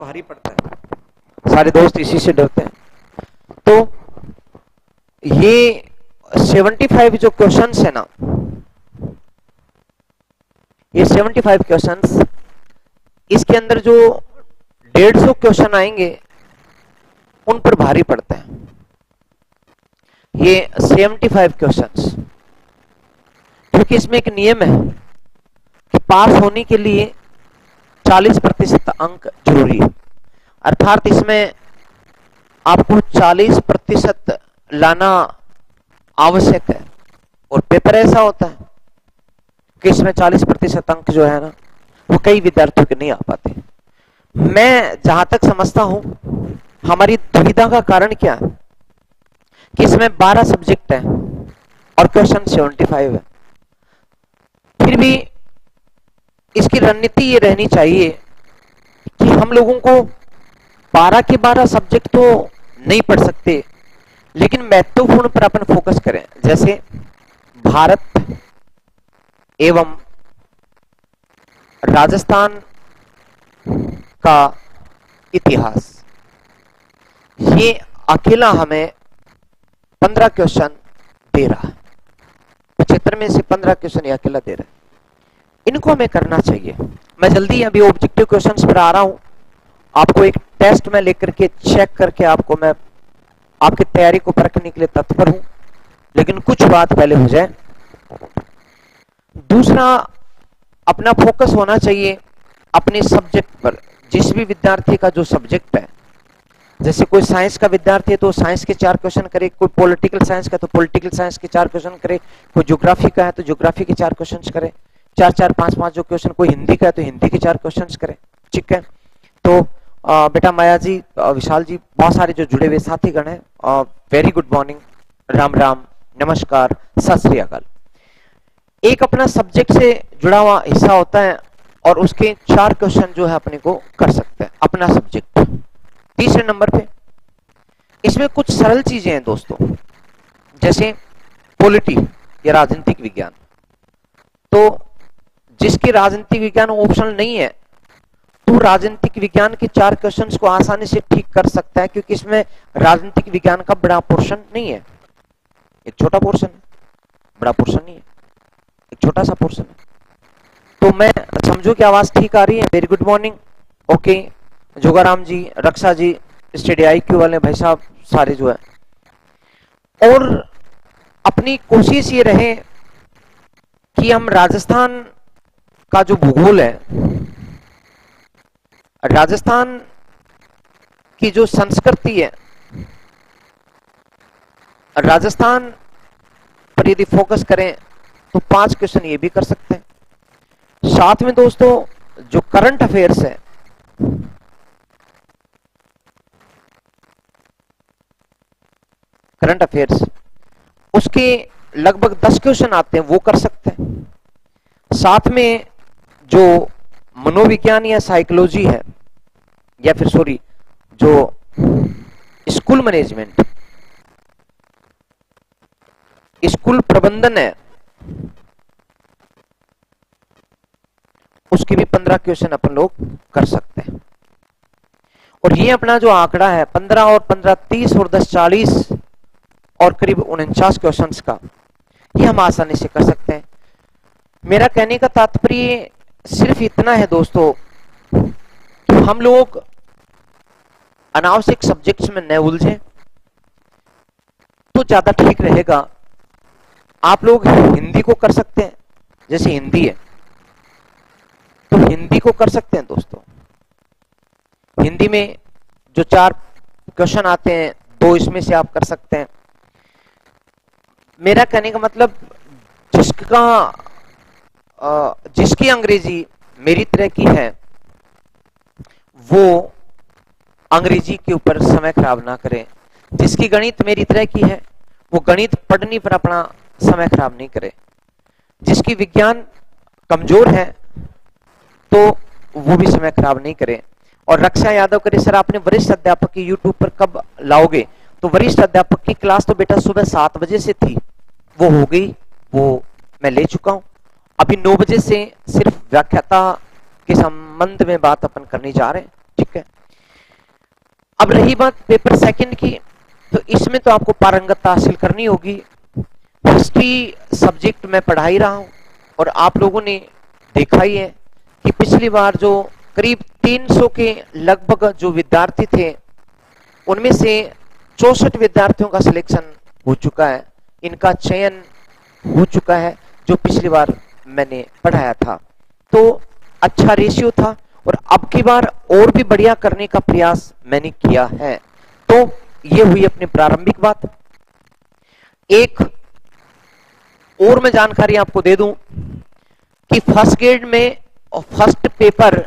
भारी पड़ता है, सारे दोस्त इसी से डरते हैं। तो ये 75 जो क्वेश्चंस है ना, ये 75 क्वेश्चंस, इसके अंदर जो 150 क्वेश्चन आएंगे उन पर भारी पड़ते हैं ये 75 क्वेश्चंस, क्योंकि इसमें एक नियम है कि पास होने के लिए 40% अंक जरूरी है। अर्थात इसमें आपको 40% लाना आवश्यक है। और पेपर ऐसा होता है कि इसमें 40% अंक जो है ना, वो कई विद्यार्थियों के नहीं आ पाते। मैं जहां तक समझता हूं, हमारी दुविधा का कारण क्या है कि इसमें 12 सब्जेक्ट है और क्वेश्चन 75 है। फिर भी इसकी रणनीति ये रहनी चाहिए कि हम लोगों को 12 के 12 सब्जेक्ट तो नहीं पढ़ सकते, लेकिन महत्वपूर्ण पर अपन फोकस करें। जैसे भारत एवं राजस्थान का इतिहास, ये अकेला हमें 15 क्वेश्चन दे रहा है। 75 में से 15 क्वेश्चन ये अकेला दे रहा है, इनको हमें करना चाहिए। मैं जल्दी अभी ऑब्जेक्टिव क्वेश्चंस पर आ रहा हूं। आपको एक टेस्ट में लेकर के चेक करके आपको मैं आपकी तैयारी को परखने के लिए तत्पर हूं, लेकिन कुछ बात पहले हो जाए। दूसरा, अपना फोकस होना चाहिए अपने सब्जेक्ट पर। जिस भी विद्यार्थी का जो सब्जेक्ट है, जैसे कोई साइंस का विद्यार्थी है तो साइंस के 4 क्वेश्चन करे, कोई पॉलिटिकल साइंस का तो पॉलिटिकल साइंस के 4 क्वेश्चन करे, कोई ज्योग्राफी का है तो ज्योग्राफी के 4 क्वेश्चन करे, 4-4, 5-5 जो क्वेश्चन, कोई हिंदी का है तो हिंदी के 4 क्वेश्चन करे। ठीक है, तो बेटा माया जी, विशाल जी, बहुत सारे जो जुड़े हुए साथीगण हैं, very good morning, Ram Ram, नमस्कार, सत श्री अकाल। एक अपना सब्जेक्ट से जुड़ा हुआ हिस्सा होता है और उसके 4 क्वेश्चन जो है अपने को कर सकते हैं अपना सब्जेक्ट। तीसरे नंबर पे इसमें कुछ सरल चीजें हैं दोस्तों, जैसे पॉलिटी या राजनीतिक विज्ञान। तो जिसके राजनीतिक विज्ञान ऑप्शनल नहीं है, तो राजनीतिक विज्ञान के 4 क्वेश्चंस को आसानी से ठीक कर सकता है, क्योंकि इसमें राजनीतिक विज्ञान का बड़ा पोर्शन नहीं है। एक छोटा पोर्शन है, बड़ा पोर्शन नहीं है, एक छोटा सा पोर्शन है। तो मैं समझो कि आवाज ठीक आ रही है। Very good morning, okay. Jogaram ji, Raksha ji, study IQ वाले भाई साहब सारे जो है। और अपनी कोशिश ये रहे कि हम राजस्थान का जो भूगोल है, राजस्थान की जो संस्कृति है, राजस्थान पर यदि फोकस करें तो 5 क्वेश्चन ये भी कर सकते हैं। साथ में दोस्तों जो करंट अफेयर्स है, करंट अफेयर्स, उसके लगभग 10 क्वेश्चन आते हैं, वो कर सकते हैं। साथ में जो मनोविज्ञान या साइकोलॉजी है, या फिर सॉरी जो स्कूल मैनेजमेंट, स्कूल प्रबंधन है, उसके भी 15 क्वेश्चन अपन लोग कर सकते हैं। और ये अपना जो आंकड़ा है 15 और 15 30 और 10 40 और करीब 49 क्वेश्चंस का, ये हम आसानी से कर सकते हैं। मेरा कहने का तात्पर्य सिर्फ इतना है दोस्तों कि हम लोग अनावश्यक सब्जेक्ट्स में न उलझें तो ज्यादा ठीक रहेगा। आप लोग हिंदी को कर सकते हैं, जैसे हिंदी है तो हिंदी को कर सकते हैं दोस्तों। हिंदी में जो 4 क्वेश्चन आते हैं, 2 इसमें से आप कर सकते हैं। मेरा कहने का मतलब, जिसकी अंग्रेजी मेरी तरह की है, वो अंग्रेजी के ऊपर समय खराब ना करें। जिसकी गणित मेरी तरह की है, वो गणित पढ़ने पर अपना समय खराब नहीं करे। जिसकी विज्ञान कमजोर है, तो वो भी समय खराब नहीं करे। और रक्षा यादव करे, सर आपने वरिष्ठ अध्यापक की यूट्यूब पर कब लाओगे? तो वरिष्ठ अध्यापक की क्लास तो बेटा सुबह 7 बजे से थी, वो हो गई, वो मैं ले चुका हूं। अभी 9 बजे से सिर्फ व्याख्याता के संबंध में बात अपन करने जा रहे हैं। ठीक है, अब रही बात पेपर सेकंड की, तो इसमें तो आपको पारंगतता हासिल करनी होगी। हिस्ट्री सब्जेक्ट मैं पढ़ा ही रहा हूं और आप लोगों ने देखा ही है कि पिछली बार जो करीब 300 के लगभग जो विद्यार्थी थे, उनमें से 64 विद्यार्थियों का सिलेक्शन हो चुका है, इनका चयन हो चुका है, जो पिछली बार मैंने पढ़ाया था। तो अच्छा रेशियो था और अब की बार और भी बढ़िया करने का प्रयास मैंने किया है। तो ये हुई अपनी प्रारंभिक बात। एक और मैं जानकारी आपको दे दूं कि फर्स्ट ग्रेड में और फर्स्ट पेपर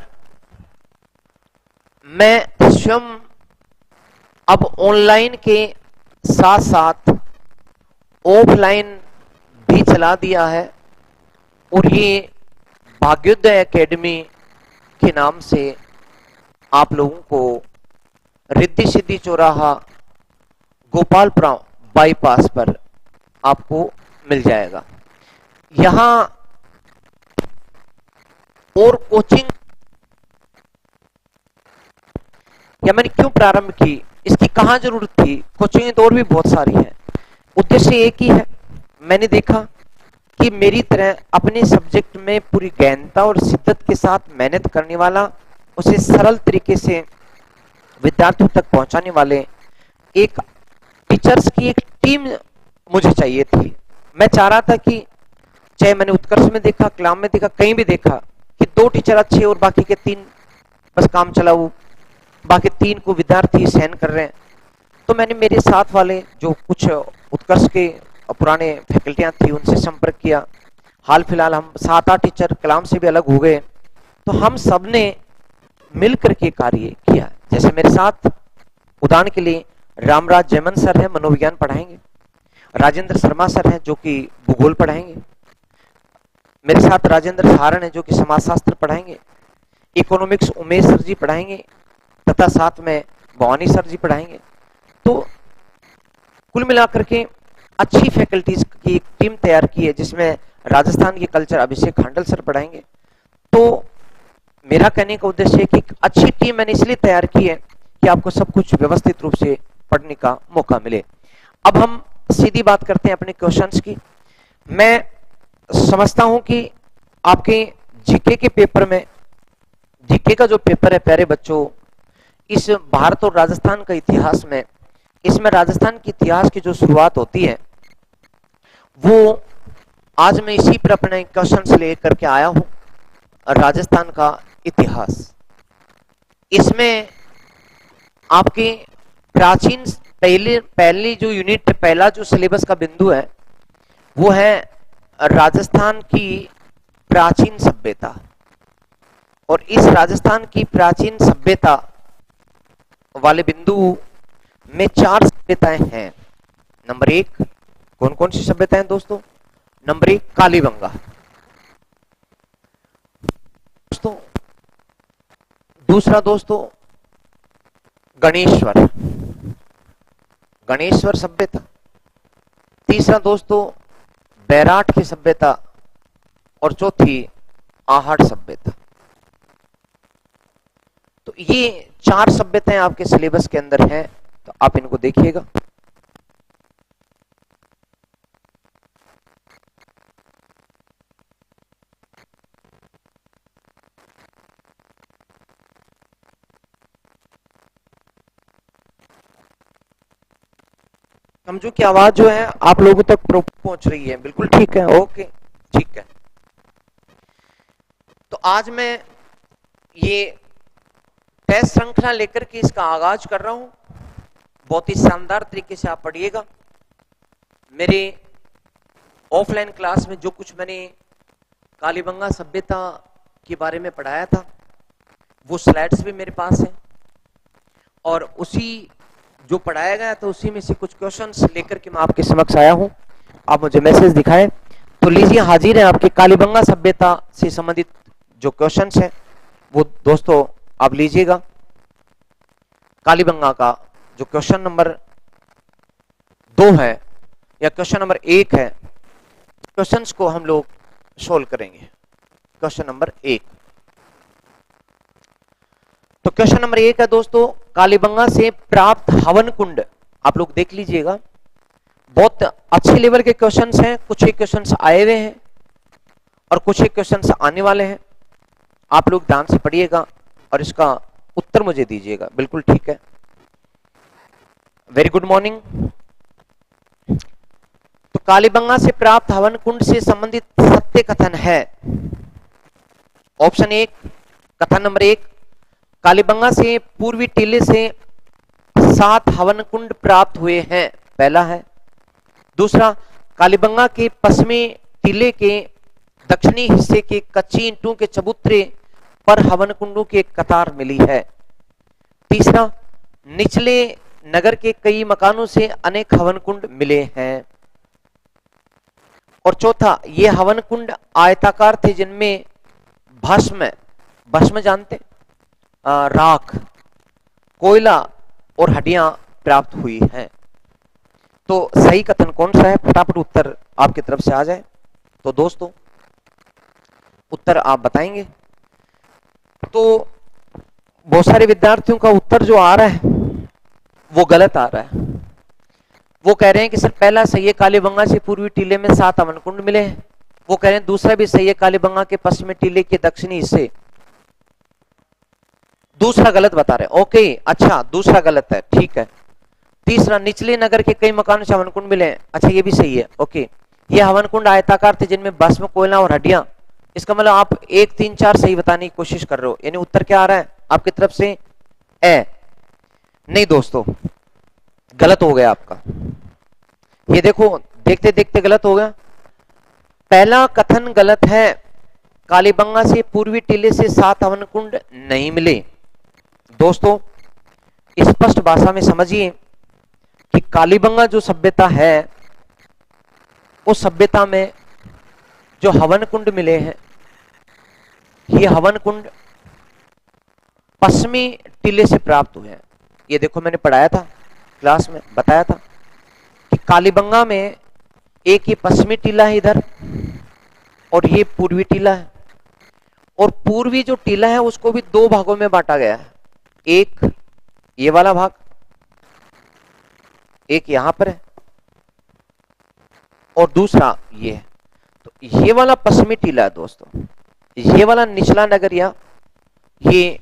मैं स्वयं अब ऑनलाइन के साथ साथ ऑफलाइन भी चला दिया है और ये भाग्योदय एकेडमी के नाम से आप लोगों को रिद्धि सिद्धि चौराहा गोपालपुरा बाईपास पर आपको मिल जाएगा। यहां और कोचिंग या मैंने क्यों प्रारंभ की, इसकी कहां जरूरत थी, कोचिंग तो और भी बहुत सारी है, उद्देश्य एक ही है। मैंने देखा कि मेरी तरह अपने सब्जेक्ट में पूरी गहनता और शिद्दत के साथ मेहनत करने वाला, उसे सरल तरीके से विद्यार्थियों तक पहुंचाने वाले एक टीचर्स की एक टीम मुझे चाहिए थी। मैं चाह रहा था कि चाहे मैंने उत्कर्ष में देखा, कलाम में देखा, कहीं भी देखा कि 2 टीचर अच्छे और बाकी के 3 बस काम चलाऊ, बाकी 3 को विद्यार्थी सहन कर रहे हैं। तो मैंने मेरे साथ वाले जो कुछ उत्कर्ष के पुराने फैकल्टियां थी उनसे संपर्क किया। हाल फिलहाल हम 7-8 टीचर कलाम से भी अलग हो गए, तो हम सब ने मिलकर के कार्य किया। जैसे मेरे साथ उदाहरण के लिए रामराज जयमन सर हैं, मनोविज्ञान पढ़ाएंगे। राजेंद्र शर्मा सर हैं जो कि भूगोल पढ़ाएंगे। मेरे साथ राजेंद्र सहारण हैं जो कि समाजशास्त्र पढ़ाएंगे। इकोनॉमिक्स उमेश सर जी पढ़ाएंगे तथा साथ में भवानी सर जी पढ़ाएंगे। तो कुल मिलाकर के अच्छी फैकल्टीज की एक टीम तैयार की है, जिसमें राजस्थान के कल्चर अभिषेक खांडल सर पढ़ाएंगे। तो मेरा कहने का उद्देश्य है कि अच्छी टीम मैंने इसलिए तैयार की है कि आपको सब कुछ व्यवस्थित रूप से पढ़ने का मौका मिले। अब हम सीधी बात करते हैं अपने क्वेश्चंस की। मैं समझता हूं कि आपके जीके के पेपर में, जीके का जो पेपर है प्यारे बच्चों, इस भारत और राजस्थान का इतिहास में, इसमें राजस्थान के इतिहास की जो शुरुआत होती है वो आज मैं इसी पर अपने क्वेश्चंस लेकर के आया हूं। राजस्थान का इतिहास, इसमें आपके प्राचीन पहली जो यूनिट, पहला जो सिलेबस का बिंदु है वो है राजस्थान की प्राचीन सभ्यता। और इस राजस्थान की प्राचीन सभ्यता वाले बिंदु में 4 सभ्यताएं हैं। नंबर 1 कौन कौन सी सभ्यताएं दोस्तों? नंबर 1 कालीबंगा दोस्तों, दूसरा दोस्तों गणेश्वर, गणेश्वर सभ्यता, तीसरा दोस्तों बैराट की सभ्यता और चौथी आहट सभ्यता। तो ये 4 सभ्यताएं आपके सिलेबस के अंदर हैं, तो आप इनको देखिएगा। समझो कि आवाज जो है आप लोगों तक पहुंच रही है, बिल्कुल ठीक है, ओके ठीक है। तो आज मैं ये टेस्ट श्रृंखला लेकर के इसका आगाज कर रहा हूं। बहुत ही शानदार तरीके से आप पढ़िएगा। मेरे ऑफलाइन क्लास में जो कुछ मैंने कालीबंगा सभ्यता के बारे में पढ़ाया था वो स्लाइड्स भी मेरे पास हैं, और उसी जो पढ़ाया गया तो उसी में से कुछ क्वेश्चंस लेकर के मैं आपके समक्ष आया हूं। आप मुझे मैसेज दिखाएं तो लीजिए, हाजिर है आपके कालीबंगा सभ्यता से संबंधित जो क्वेश्चंस हैं वो दोस्तों आप लीजिएगा। कालीबंगा का जो क्वेश्चन नंबर 2 है या क्वेश्चन नंबर 1 है, क्वेश्चंस को हम लोग सोल्व करेंगे। क्वेश्चन नंबर 1, तो क्वेश्चन नंबर 1 है दोस्तों, कालीबंगा से प्राप्त हवन कुंड। आप लोग देख लीजिएगा, बहुत अच्छे लेवल के क्वेश्चंस हैं, कुछ एक क्वेश्चंस आए हुए हैं और कुछ एक क्वेश्चंस आने वाले हैं। आप लोग ध्यान से पढ़िएगा और इसका उत्तर मुझे दीजिएगा। बिल्कुल ठीक है, वेरी गुड मॉर्निंग। तो कालीबंगा से प्राप्त हवन कुंड से संबंधित सत्य कथन है। ऑप्शन 1, कथन नंबर 1, कालीबंगा से पूर्वी टीले से 7 हवन कुंड प्राप्त हुए हैं, पहला है। दूसरा, कालीबंगा के पश्चिमी टीले के दक्षिणी हिस्से के कच्ची ईंटों के चबूतरे पर हवन कुंडों की एक कतार मिली है। तीसरा, निचले नगर के कई मकानों से अनेक हवन कुंड मिले हैं। और चौथा, ये हवन कुंड आयताकार थे जिनमें भस्म जानते, राख, कोयला और हड्डियां प्राप्त हुई हैं। तो सही कथन कौन सा है, फटाफट उत्तर आपकी तरफ से आ जाए। तो दोस्तों उत्तर आप बताएंगे। तो बहुत सारे विद्यार्थियों का उत्तर जो आ रहा है वो गलत आ रहा है। वो कह रहे हैं कि सर पहला सही है, कालीबंगा से पूर्वी टीले में 7 हवन कुंड मिले हैं। वो कह रहे हैं दूसरा भी सही है, कालीबंगा के पश्चिमी टीले के दक्षिणी हिस्से। दूसरा गलत बता रहे हैं। ओके, अच्छा दूसरा गलत है, ठीक है। तीसरा, निचले नगर के कई मकानों से हवन कुंड मिले हैं, अच्छा ये भी सही है। ओके, ये हवन कुंड आयताकार थे जिनमें भस्म, कोयला और हड्डियां। इसका मतलब आप 1, 3, 4 सही बताने की कोशिश कर रहे हो, यानी उत्तर क्या आ रहा है आपकी तरफ से, ए। नहीं दोस्तों, गलत हो गया आपका। ये देखो, देखते देखते गलत हो गया। पहला कथन गलत है, कालीबंगा से पूर्वी टीले से 7 हवन कुंड नहीं मिले। दोस्तों स्पष्ट भाषा में समझिए कि कालीबंगा जो सभ्यता है, उस सभ्यता में जो हवन कुंड मिले हैं, ये हवन कुंड पश्चिमी टीले से प्राप्त हुए हैं। ये देखो, मैंने पढ़ाया था क्लास में, बताया था कि कालीबंगा में एक ये पश्चिमी टीला है इधर, और ये पूर्वी टीला है। और पूर्वी जो टीला है उसको भी 2 भागों में बांटा गया है। एक ये वाला भाग, एक यहां पर है, और दूसरा ये है। तो ये वाला पश्चिमी टीला है दोस्तों, ये वाला निचला नगरिया, ये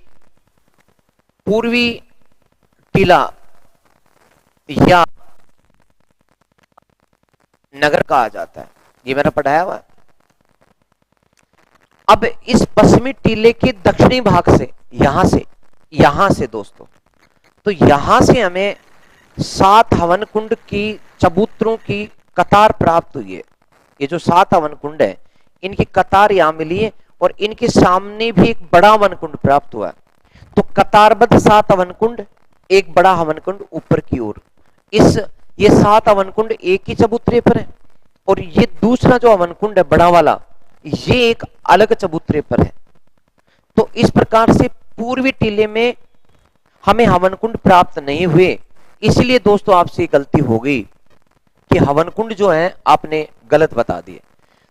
पूर्वी टीला या नगर कहा जाता है। ये मैंने पढ़ाया हुआ है। अब इस पश्चिमी टीले के दक्षिणी भाग से, यहां से दोस्तों, तो यहां से हमें 7 हवन कुंड की चबूतरों की कतार प्राप्त हुई है। ये जो 7 हवन कुंड है, इनकी कतार यहां मिली है, और इनके सामने भी एक बड़ा हवन कुंड प्राप्त हुआ है। तो कतारबद्ध 7 हवन कुंड, एक बड़ा हवन कुंड ऊपर की ओर। ये 7 हवन कुंड एक ही चबूतरे पर है, और ये दूसरा जो हवन कुंड है बड़ा वाला, ये एक अलग चबूतरे पर है। तो इस प्रकार से पूर्वी टीले में हमें हवन कुंड प्राप्त नहीं हुए। इसलिए दोस्तों आपसे गलती हो गई कि हवन कुंड जो है आपने गलत बता दिए।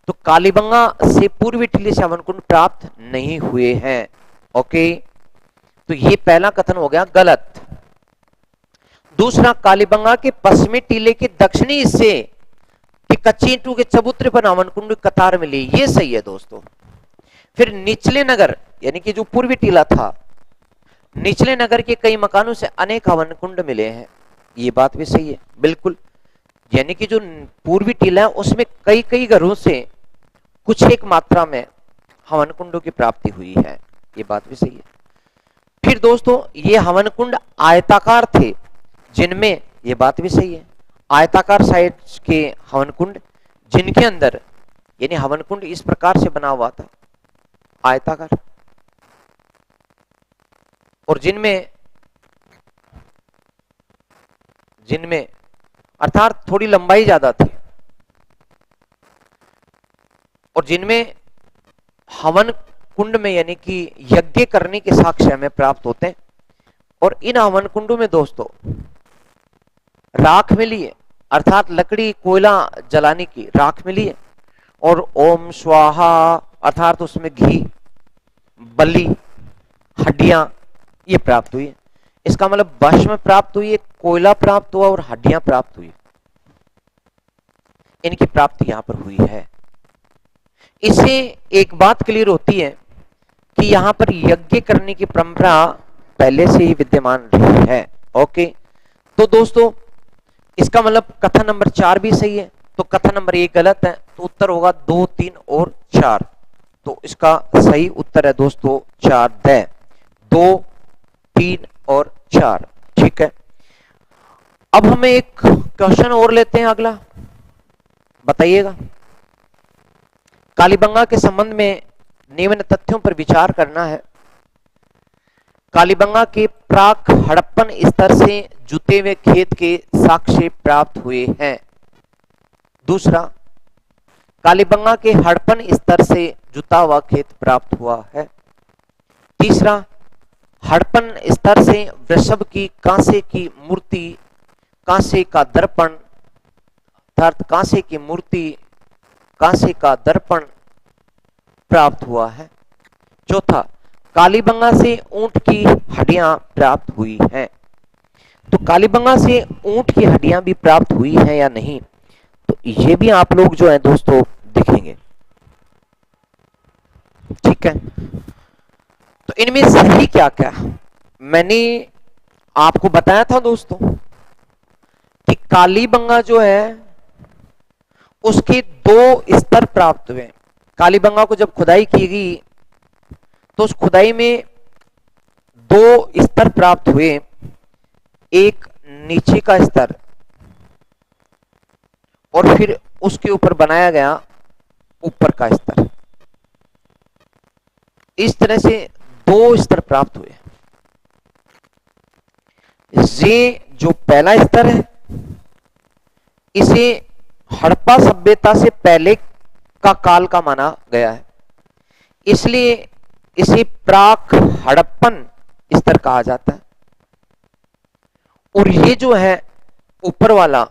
तो कालीबंगा से पूर्वी टीले से हवन कुंड प्राप्त नहीं हुए हैं। ओके, तो ये पहला कथन हो गया गलत। दूसरा, कालीबंगा के पश्चिमी टीले के दक्षिणी हिस्से कि कच्ची ईंटों के चबूतरे पर हवन कुंड कतार मिली, ये सही है दोस्तों। फिर निचले नगर, यानी कि जो पूर्वी टीला था, निचले नगर के कई मकानों से अनेक हवन कुंड मिले हैं, ये बात भी सही है बिल्कुल। यानी कि जो पूर्वी टीला है उसमें कई कई घरों से कुछ एक मात्रा में हवन कुंडों की प्राप्ति हुई है, ये बात भी सही है। फिर दोस्तों ये हवन कुंड आयताकार थे जिनमें, ये बात भी सही है, आयताकार साइज के हवन कुंड जिनके अंदर, यानी हवन कुंड इस प्रकार से बना हुआ था आयताकार, और जिनमें अर्थात थोड़ी लंबाई ज्यादा थी, और जिनमें हवन कुंड में यानी कि यज्ञ करने के साक्ष्य हमें प्राप्त होते हैं। और इन हवन कुंडों में दोस्तों राख मिली है, अर्थात लकड़ी कोयला जलाने की राख मिली है, और ओम स्वाहा अर्थात उसमें घी, बलि, हड्डियां ये प्राप्त हुई है। इसका मतलब भस्म प्राप्त हुई है, कोयला प्राप्त हुआ और हड्डियां प्राप्त हुई, इनकी प्राप्ति यहां पर हुई है। इससे एक बात क्लियर होती है कि यहां पर यज्ञ करने की परंपरा पहले से ही विद्यमान रही है। ओके, तो दोस्तों इसका मतलब कथन नंबर 4 भी सही है, तो कथन नंबर 1 गलत है, तो उत्तर होगा 2, 3 और 4। तो इसका सही उत्तर है दोस्तों 4 द 2, 3 और 4। ठीक है, अब हमें एक क्वेश्चन और लेते हैं अगला, बताइएगा। कालीबंगा के संबंध में निम्न तथ्यों पर विचार करना है। कालीबंगा के प्राक हड़प्पन स्तर से जुते हुए खेत के साक्ष्य प्राप्त हुए हैं। दूसरा, कालीबंगा के हड़प्पन स्तर से जुता हुआ खेत प्राप्त हुआ है। तीसरा, हड़प्पन स्तर से वृषभ की कांसे की मूर्ति, कांसे का दर्पण, अर्थात कांसे की मूर्ति, कांसे का दर्पण प्राप्त हुआ है। चौथा, कालीबंगा से ऊंट की हड्डियां प्राप्त हुई हैं। तो कालीबंगा से ऊंट की हड्डियां भी प्राप्त हुई हैं या नहीं, तो ये भी आप लोग जो है दोस्तों देखेंगे। ठीक है, तो इनमें सही क्या क्या, मैंने आपको बताया था दोस्तों कि कालीबंगा जो है उसके 2 स्तर प्राप्त हुए। कालीबंगा को जब खुदाई की गई तो उस खुदाई में 2 स्तर प्राप्त हुए, एक नीचे का स्तर और फिर उसके ऊपर बनाया गया ऊपर का स्तर। इस तरह से 2 स्तर प्राप्त हुए। ये जो पहला स्तर है इसे हड़प्पा सभ्यता से पहले का काल का माना गया है, इसलिए इसे प्राक हड़प्पन स्तर कहा जाता है। और ये जो है ऊपर वाला,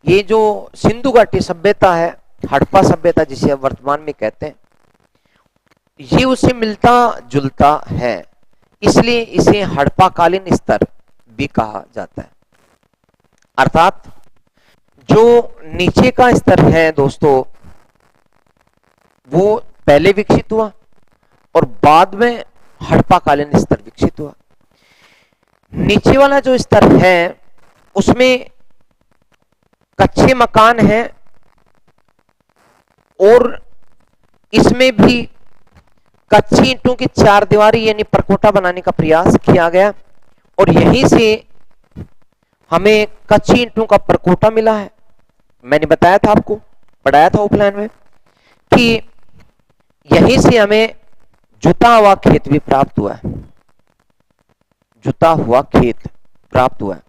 ये जो सिंधु घाटी सभ्यता है, हड़प्पा सभ्यता जिसे अब वर्तमान में कहते हैं, ये उससे मिलता जुलता है, इसलिए इसे हड़प्पाकालीन स्तर भी कहा जाता है। अर्थात जो नीचे का स्तर है दोस्तों वो पहले विकसित हुआ और बाद में हड़प्पाकालीन स्तर विकसित हुआ। नीचे वाला जो स्तर है उसमें कच्चे मकान हैं और इसमें भी कच्ची ईंटों की 4 दीवारी यानी परकोटा बनाने का प्रयास किया गया और यहीं से हमें कच्ची ईंटों का परकोटा मिला है। मैंने बताया था, आपको पढ़ाया था उपनयन में कि यहीं से हमें जुता हुआ खेत भी प्राप्त हुआ है, जुता हुआ खेत प्राप्त हुआ है।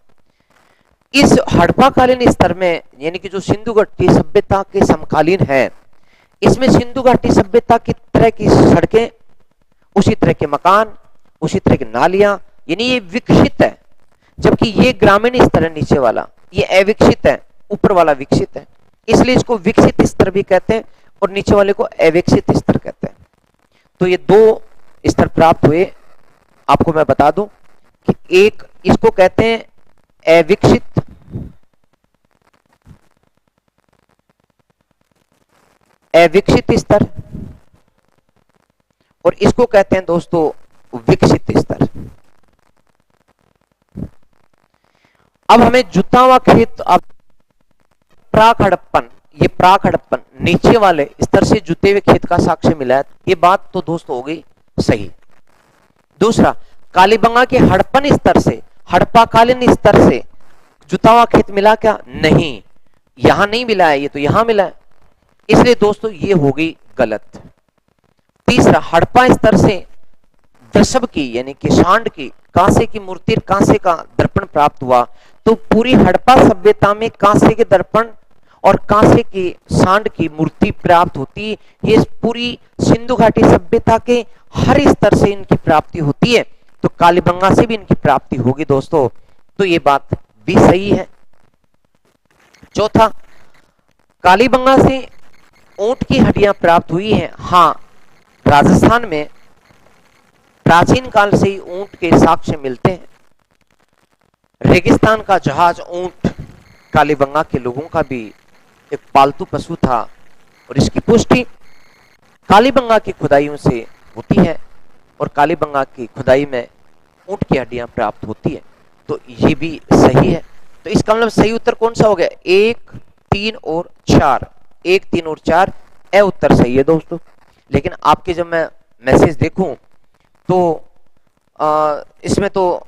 इस हड़प्पाकालीन स्तर में यानी कि जो सिंधु घाटी सभ्यता के समकालीन है, इसमें सिंधु घाटी सभ्यता की तरह की सड़कें, उसी तरह के मकान, उसी तरह की नालियां, यानी ये विकसित है, जबकि ये ग्रामीण स्तर है नीचे वाला, ये अविकसित है, ऊपर वाला विकसित है, इसलिए इसको विकसित स्तर भी कहते हैं और नीचे वाले को अविकसित स्तर कहते हैं। तो ये 2 स्तर प्राप्त हुए। आपको मैं बता दूं कि एक इसको कहते हैं अविकसित, अविकसित स्तर, और इसको कहते हैं दोस्तों विकसित स्तर। अब हमें जुता हुआ खेत, अब प्राक हड़प्पन, ये प्राक हड़प्पन नीचे वाले स्तर से जुते हुए खेत का साक्ष्य मिला है, ये बात तो दोस्तों हो गई सही। दूसरा, कालीबंगा के हड़प्पन स्तर से हड़प्पाकालीन स्तर से जुता हुआ खेत मिला क्या? नहीं, यहां नहीं मिला है, ये तो यहां मिला है, इसलिए दोस्तों ये हो गई गलत। तीसरा, हड़प्पा स्तर से वृषभ की यानी कि सांड की, कांसे की मूर्ति, कांसे का दर्पण प्राप्त हुआ। तो पूरी हड़प्पा सभ्यता में कांसे के दर्पण और कांसे की सांड की मूर्ति प्राप्त होती, ये पूरी सिंधु घाटी सभ्यता के हर स्तर से इनकी प्राप्ति होती है, तो कालीबंगा से भी इनकी प्राप्ति होगी दोस्तों, तो ये बात भी सही है। चौथा, कालीबंगा से ऊंट की हड्डियां प्राप्त हुई हैं। हाँ, राजस्थान में प्राचीन काल से ही ऊंट के साक्ष्य मिलते हैं। रेगिस्तान का जहाज ऊंट कालीबंगा के लोगों का भी एक पालतू पशु था और इसकी पुष्टि कालीबंगा की खुदाइयों से होती है और कालीबंगा की खुदाई में ऊंट की हड्डियां प्राप्त होती है। तो ये भी सही है। तो इसका मतलब सही उत्तर कौन सा हो गया? 1, 3 और 4। 1, 3 और 4 ए उत्तर सही है दोस्तों। लेकिन आपके जब मैं मैसेज देखूं तो इसमें तो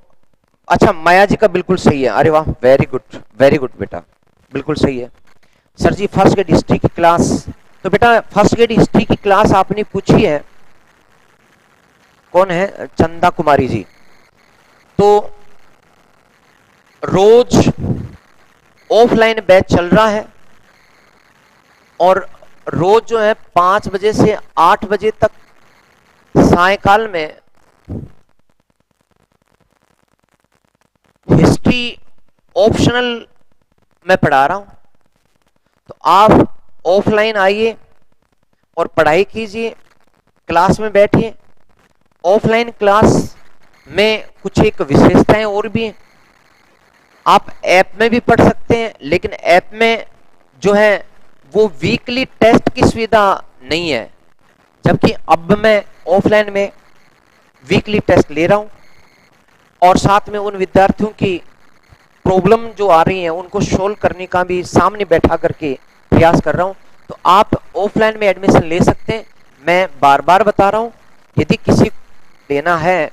अच्छा माया जी का बिल्कुल सही है। अरे वाह, वेरी गुड बेटा, बिल्कुल सही है। सर जी फर्स्ट ग्रेड हिस्ट्री की क्लास, तो बेटा फर्स्ट ग्रेड हिस्ट्री की क्लास आपने पूछी है, कौन है? चंदा कुमारी जी। तो रोज ऑफलाइन बैच चल रहा है और रोज जो है 5 बजे से 8 बजे तक सायकाल में हिस्ट्री ऑप्शनल मैं पढ़ा रहा हूं। तो आप ऑफलाइन आइए और पढ़ाई कीजिए, क्लास में बैठिए। ऑफलाइन क्लास में कुछ एक विशेषताएं और भी हैं। आप ऐप में भी पढ़ सकते हैं, लेकिन ऐप में जो है वो वीकली टेस्ट की सुविधा नहीं है, जबकि अब मैं ऑफलाइन में वीकली टेस्ट ले रहा हूं और साथ में उन विद्यार्थियों की प्रॉब्लम जो आ रही है उनको सोल्व करने का भी सामने बैठा करके प्रयास कर रहा हूं। तो आप ऑफलाइन में एडमिशन ले सकते हैं। मैं बार बार बता रहा हूं, यदि किसी को लेना है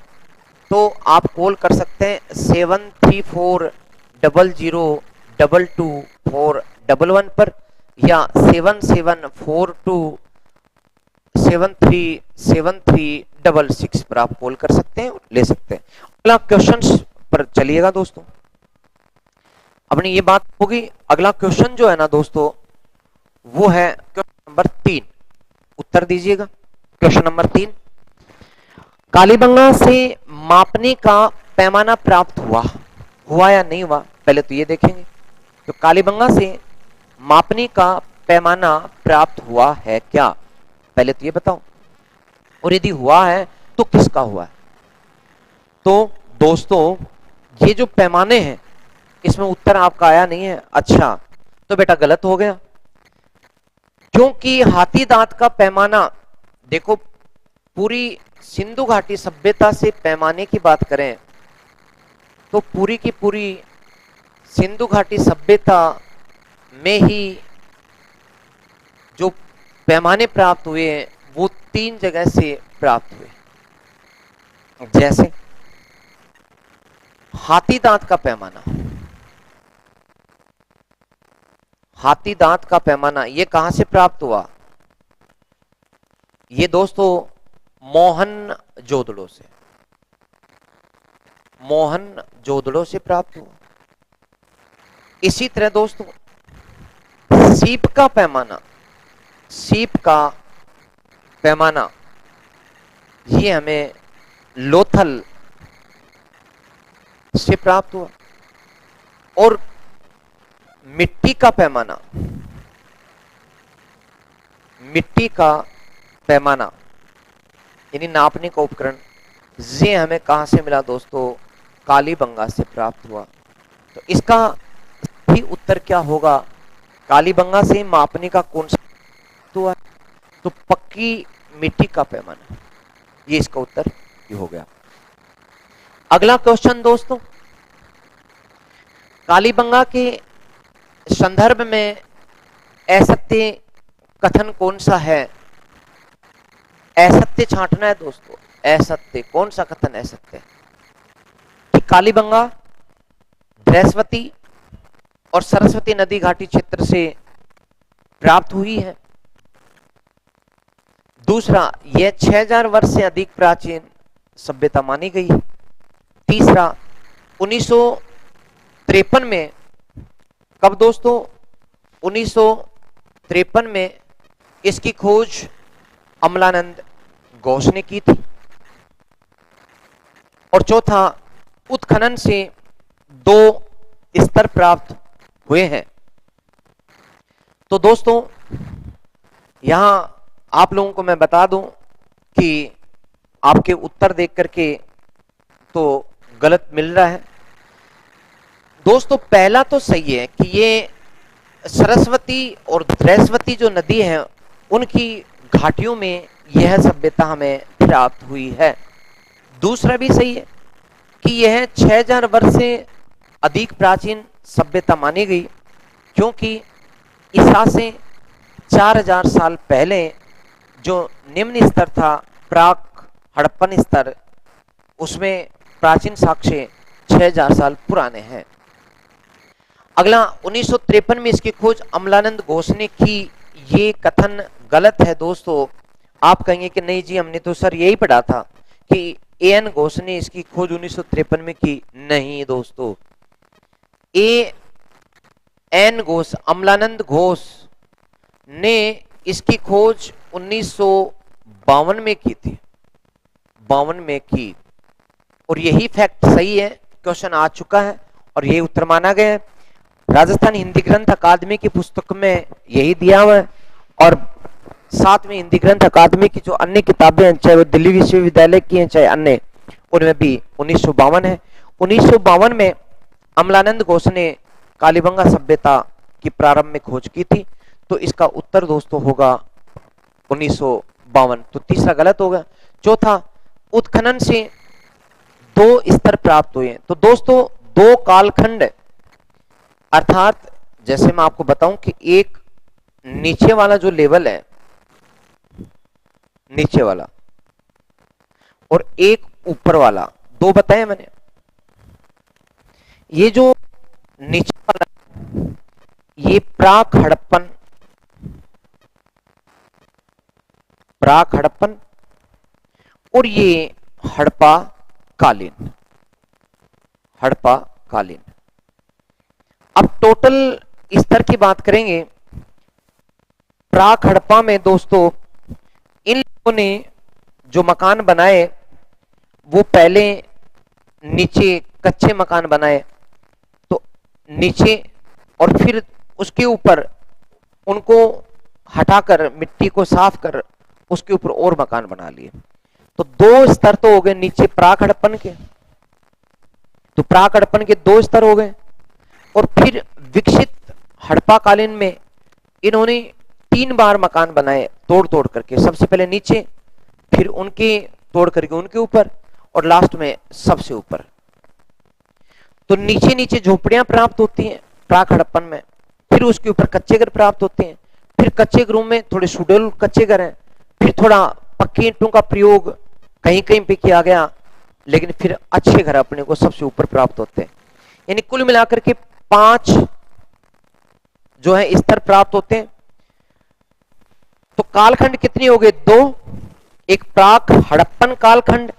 तो आप कॉल कर सकते हैं 7340022411 पर या 7742737366 पर आप कॉल कर सकते हैं और ले सकते हैं। अगला क्वेश्चन पर चलिएगा दोस्तों। अपनी ये बात होगी। अगला क्वेश्चन जो है ना दोस्तों वो है क्वेश्चन नंबर 3। उत्तर दीजिएगा। क्वेश्चन नंबर 3, कालीबंगा से मापने का पैमाना प्राप्त हुआ या नहीं हुआ, पहले तो ये देखेंगे। तो कालीबंगा से मापने का पैमाना प्राप्त हुआ है क्या, पहले तो ये बताओ। और यदि हुआ है तो किसका हुआ है? तो दोस्तों ये जो पैमाने हैं इसमें उत्तर आपका आया नहीं है। अच्छा, तो बेटा गलत हो गया, क्योंकि हाथी दांत का पैमाना, देखो पूरी सिंधु घाटी सभ्यता से पैमाने की बात करें तो पूरी की पूरी सिंधु घाटी सभ्यता में ही जो पैमाने प्राप्त हुए हैं वो 3 जगह से प्राप्त हुए। जैसे हाथी दांत का पैमाना, हाथी दांत का पैमाना ये कहां से प्राप्त हुआ? ये दोस्तों मोहन जोदड़ो से, मोहन जोदड़ो से प्राप्त हुआ। इसी तरह दोस्तों सीप का पैमाना, सीप का पैमाना ये हमें लोथल से प्राप्त हुआ। और मिट्टी का पैमाना, मिट्टी का पैमाना यानी नापने का उपकरण, ये हमें कहां से मिला दोस्तों? कालीबंगा से प्राप्त हुआ। तो इसका भी उत्तर क्या होगा? कालीबंगा से मापने का कौन सा हुआ? तो पक्की मिट्टी का पैमाना, ये इसका उत्तर ये हो गया। अगला क्वेश्चन दोस्तों, कालीबंगा के संदर्भ में असत्य कथन कौन सा है? असत्य छांटना है दोस्तों। असत्य कौन सा कथन असत्य? कि कालीबंगा बृहस्पति और सरस्वती नदी घाटी क्षेत्र से प्राप्त हुई है। दूसरा, यह 6000 वर्ष से अधिक प्राचीन सभ्यता मानी गई है। तीसरा, 1953 में, कब दोस्तों? 1953 में इसकी खोज अमलानंद घोष ने की थी। और चौथा, उत्खनन से 2 स्तर प्राप्त हुए हैं। तो दोस्तों यहां आप लोगों को मैं बता दूं कि आपके उत्तर देख करके तो गलत मिल रहा है दोस्तों। पहला तो सही है कि ये सरस्वती और द्रैस्वती जो नदी है उनकी घाटियों में यह सभ्यता हमें प्राप्त हुई है। दूसरा भी सही है कि यह 6000 वर्ष से अधिक प्राचीन सभ्यता मानी गई, क्योंकि ईसा से 4000 साल पहले जो निम्न स्तर था प्राक हड़प्पन स्तर, उसमें प्राचीन साक्ष्य 6000 साल पुराने हैं। अगला 1953 में इसकी खोज अमलानंद घोष ने की। ये कथन गलत है दोस्तों। आप कहेंगे कि नहीं जी हमने तो सर यही पढ़ा था कि एएन घोष ने इसकी खोज 1953 में की। नहीं दोस्तों, एएन घोष, अमलानंद घोष ने इसकी खोज 1952 में की थी, 52 में की। और यही फैक्ट सही है, क्वेश्चन आ चुका है और यही उत्तर माना गया है। राजस्थान हिंदी ग्रंथ अकादमी की पुस्तक में यही दिया हुआ है और साथ में हिंदी ग्रंथ अकादमी की जो अन्य किताबें हैं, चाहे वो दिल्ली विश्वविद्यालय की हैं चाहे अन्य, उनमें भी 1952 है। 1952 में अमलानंद घोष ने कालीबंगा सभ्यता की प्रारंभ में खोज की थी, तो इसका उत्तर दोस्तों होगा 1952। तो तीसरा गलत होगा। चौथा, उत्खनन से 2 स्तर प्राप्त हुए। तो दोस्तों 2 कालखंड, अर्थात जैसे मैं आपको बताऊं कि एक नीचे वाला जो लेवल है, नीचे वाला, और एक ऊपर वाला, 2 बताए मैंने। ये जो नीचे वाला ये प्राक हड़प्पन, प्राक हड़प्पन, और ये हड़प्पा कालीन, हड़प्पा कालीन। अब टोटल स्तर की बात करेंगे। प्राक हड़प्पा में दोस्तों इन लोगों ने जो मकान बनाए वो पहले नीचे कच्चे मकान बनाए, तो नीचे, और फिर उसके ऊपर उनको हटाकर मिट्टी को साफ कर उसके ऊपर और मकान बना लिए। तो 2 स्तर तो हो गए नीचे प्राक हड़प्पन के, तो प्राक हड़प्पन के 2 स्तर हो गए। और फिर विकसित हड़प्पा कालीन में इन्होंने 3 बार मकान बनाए तोड़ तोड़ करके, सबसे पहले नीचे, फिर उनके तोड़ करके उनके ऊपर, और लास्ट में सबसे ऊपर। तो नीचे नीचे झोपड़ियां प्राप्त होती हैं प्राक हड़प्पन में, फिर उसके ऊपर कच्चे घर प्राप्त होते हैं, फिर कच्चे घरों में थोड़े सुडौल कच्चे घर हैं, फिर थोड़ा पक्की ईंटों का प्रयोग कहीं कहीं पे किया गया, लेकिन फिर अच्छे घर अपने को सबसे ऊपर प्राप्त होते हैं। यानी कुल मिलाकर के 5 जो है स्तर प्राप्त होते हैं। तो कालखंड कितनी हो गए? 2। एक प्राक हड़प्पन कालखंड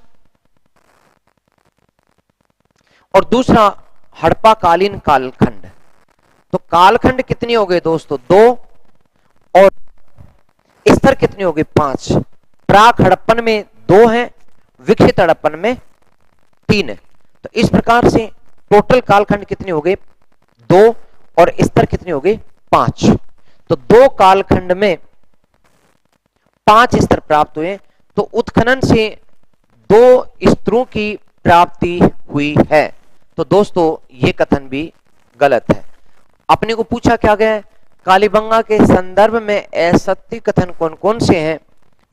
और दूसरा हड़प्पा कालीन कालखंड। तो कालखंड कितनी हो गए दोस्तों? 2, और स्तर कितने हो गए? 5। प्राक हड़प्पन में 2 हैं, विकसित हड़प्पन में 3 है। तो इस प्रकार से टोटल कालखंड कितने हो गए? 2, और स्तर कितने हो गए? 5। तो 2 कालखंड में 5 स्तर प्राप्त हुए। तो उत्खनन से 2 स्तरों की प्राप्ति हुई है। तो दोस्तों ये कथन भी गलत है। अपने को पूछा क्या गया है, कालीबंगा के संदर्भ में असत्य कथन कौन कौन से हैं?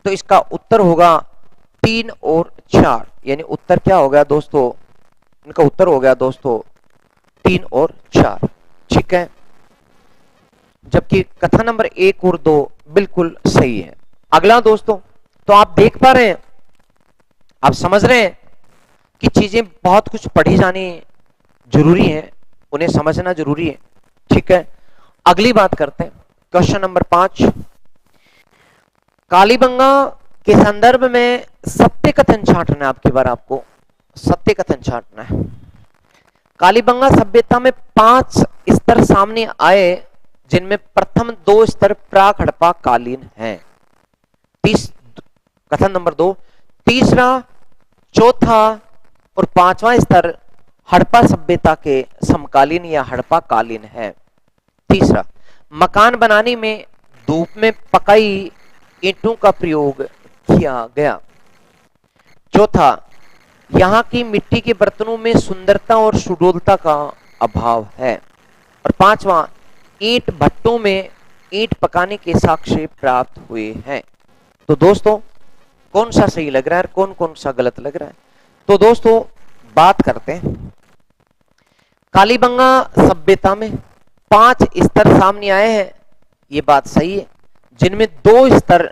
तो इसका उत्तर होगा 3 और 4। यानी उत्तर क्या हो गया दोस्तों? इनका उत्तर हो गया दोस्तों 3 और 4। ठीक है, जबकि कथन नंबर 1 और 2 बिल्कुल सही है। अगला दोस्तों, तो आप देख पा रहे हैं, आप समझ रहे हैं कि चीजें बहुत कुछ पढ़ी जानी जरूरी है, उन्हें समझना जरूरी है। ठीक है, अगली बात करते हैं। क्वेश्चन नंबर 5, कालीबंगा के संदर्भ में सत्य कथन छांटना है। आपकी बार आपको सत्य कथन छांटना है। कालीबंगा सभ्यता में 5 स्तर सामने आए, जिनमें प्रथम 2 स्तर प्राक हड़प्पा कालीन हैं। कथन नंबर 2, तीसरा, चौथा और 5वां स्तर हड़प्पा सभ्यता के समकालीन या हड़प्पा कालीन है। तीसरा, मकान बनाने में धूप में पकाई ईंटों का प्रयोग किया गया। चौथा, यहाँ की मिट्टी के बर्तनों में सुंदरता और सुडौलता का अभाव है। और पांचवा, ईंट भट्टों में ईंट पकाने के साक्ष्य प्राप्त हुए हैं। तो दोस्तों कौन सा सही लग रहा है और कौन कौन सा गलत लग रहा है? तो दोस्तों बात करते हैं। कालीबंगा सभ्यता में 5 स्तर सामने आए हैं, ये बात सही है, जिनमें 2 स्तर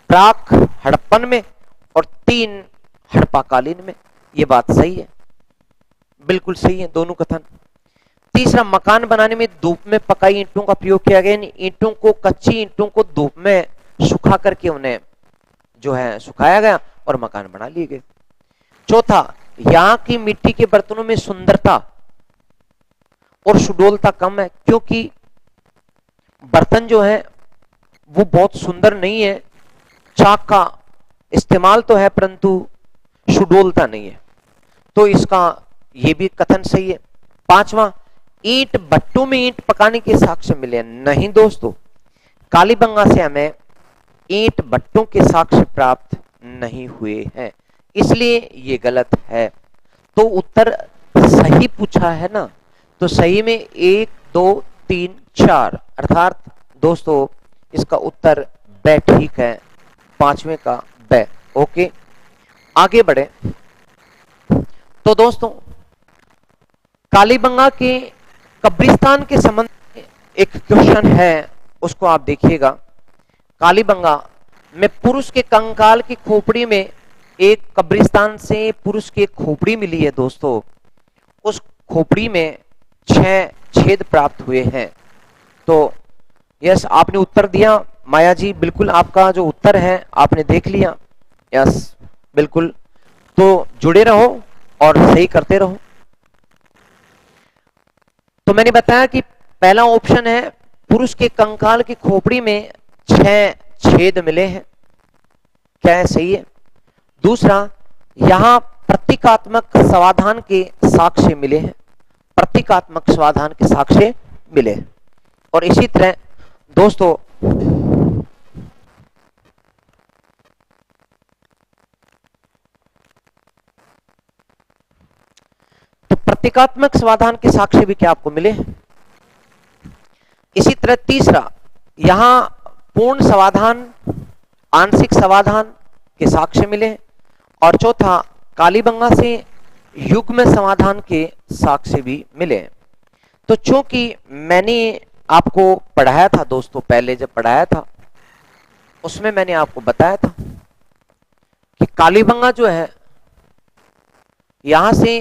प्राक हड़प्पन में और 3 हड़प्पाकालीन में, ये बात सही है, बिल्कुल सही है दोनों कथन। तीसरा, मकान बनाने में धूप में पकाई ईंटों का प्रयोग किया गया। ईंटों को, कच्ची ईंटों को धूप में सुखा करके उन्हें जो है सुखाया गया और मकान बना लिए गए। चौथा, यहाँ की मिट्टी के बर्तनों में सुंदरता और सुडौलता कम है, क्योंकि बर्तन जो है वो बहुत सुंदर नहीं है, चाक का इस्तेमाल तो है परंतु सुडौलता नहीं है, तो इसका ये भी कथन सही है। पांचवा, ईंट भट्टों में ईंट पकाने के साक्ष्य मिले। नहीं दोस्तों, कालीबंगा से हमें ईंट भट्टों के साक्ष्य प्राप्त नहीं हुए हैं, इसलिए ये गलत है। तो उत्तर सही पूछा है ना, तो सही में 1 2 3 4, अर्थात दोस्तों इसका उत्तर ब ठीक है, 5वें का ब। ओके, आगे बढ़े। तो दोस्तों कालीबंगा के कब्रिस्तान के संबंध में एक क्वेश्चन है, उसको आप देखिएगा। कालीबंगा में पुरुष के कंकाल की खोपड़ी में एक कब्रिस्तान से पुरुष की खोपड़ी मिली है दोस्तों, उस खोपड़ी में 6 छेद प्राप्त हुए हैं। तो यस, आपने उत्तर दिया माया जी, बिल्कुल आपका जो उत्तर है आपने देख लिया। यस बिल्कुल, तो जुड़े रहो और सही करते रहो। तो मैंने बताया कि पहला ऑप्शन है पुरुष के कंकाल की खोपड़ी में 6 छेद मिले हैं, क्या है? सही है। दूसरा, यहां प्रतीकात्मक समाधान के साक्ष्य मिले हैं, प्रतीकात्मक समाधान के साक्ष्य मिले हैं। और इसी तरह दोस्तों तो प्रतीकात्मक समाधान के साक्ष्य भी क्या आपको मिले? इसी तरह तीसरा, यहां पूर्ण समाधान, आंशिक समाधान के साक्ष्य मिले। और चौथा, कालीबंगा से युग्म समाधान के साक्ष्य भी मिले। तो चूंकि मैंने आपको पढ़ाया था दोस्तों, पहले जब पढ़ाया था उसमें मैंने आपको बताया था कि कालीबंगा जो है यहां से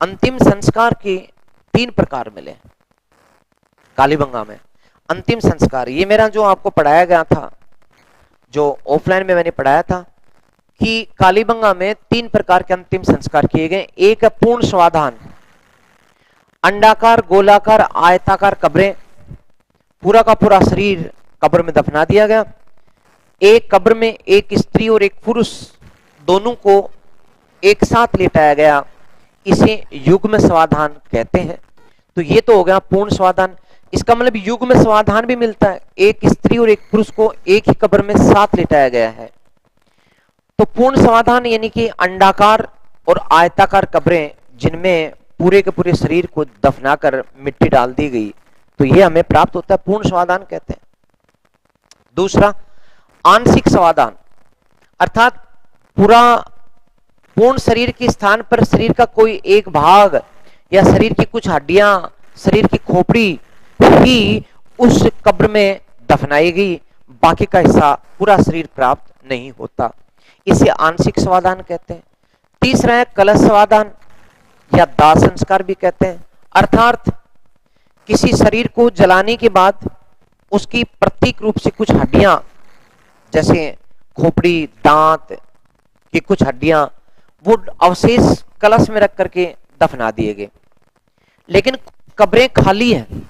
अंतिम संस्कार के 3 प्रकार मिले। कालीबंगा में अंतिम संस्कार, ये मेरा जो आपको पढ़ाया गया था, जो ऑफलाइन में मैंने पढ़ाया था कि कालीबंगा में 3 प्रकार के अंतिम संस्कार किए गए। एक है पूर्ण समाधान, अंडाकार, गोलाकार, आयताकार कब्रें, पूरा का पूरा शरीर कब्र में दफना दिया गया। एक कब्र में एक स्त्री और एक पुरुष दोनों को एक साथ लेटाया गया, इसे युग्म समाधान कहते हैं। तो ये तो हो गया पूर्ण समाधान। इसका मतलब युग्म समाधान भी मिलता है, एक स्त्री और एक पुरुष को एक ही कब्र में साथ लेटाया गया है। तो पूर्ण समाधान यानी कि अंडाकार और आयताकार कब्रें जिनमें पूरे के पूरे शरीर को दफनाकर मिट्टी डाल दी गई, तो ये हमें प्राप्त होता है, पूर्ण समाधान कहते हैं। दूसरा, आंशिक समाधान, अर्थात पूर्ण शरीर के स्थान पर शरीर का कोई एक भाग या शरीर की कुछ हड्डियां, शरीर की खोपड़ी ही उस कब्र में दफनाई गई, बाकी का हिस्सा पूरा शरीर प्राप्त नहीं होता, इसे आंशिक समाधान कहते हैं। तीसरा है कलश समाधान या दाह संस्कार भी कहते हैं, अर्थात किसी शरीर को जलाने के बाद उसकी प्रतीक रूप से कुछ हड्डियां, जैसे खोपड़ी, दांत की कुछ हड्डियां, वो अवशेष कलश में रख करके दफना दिए गए। लेकिन कब्रें खाली हैं,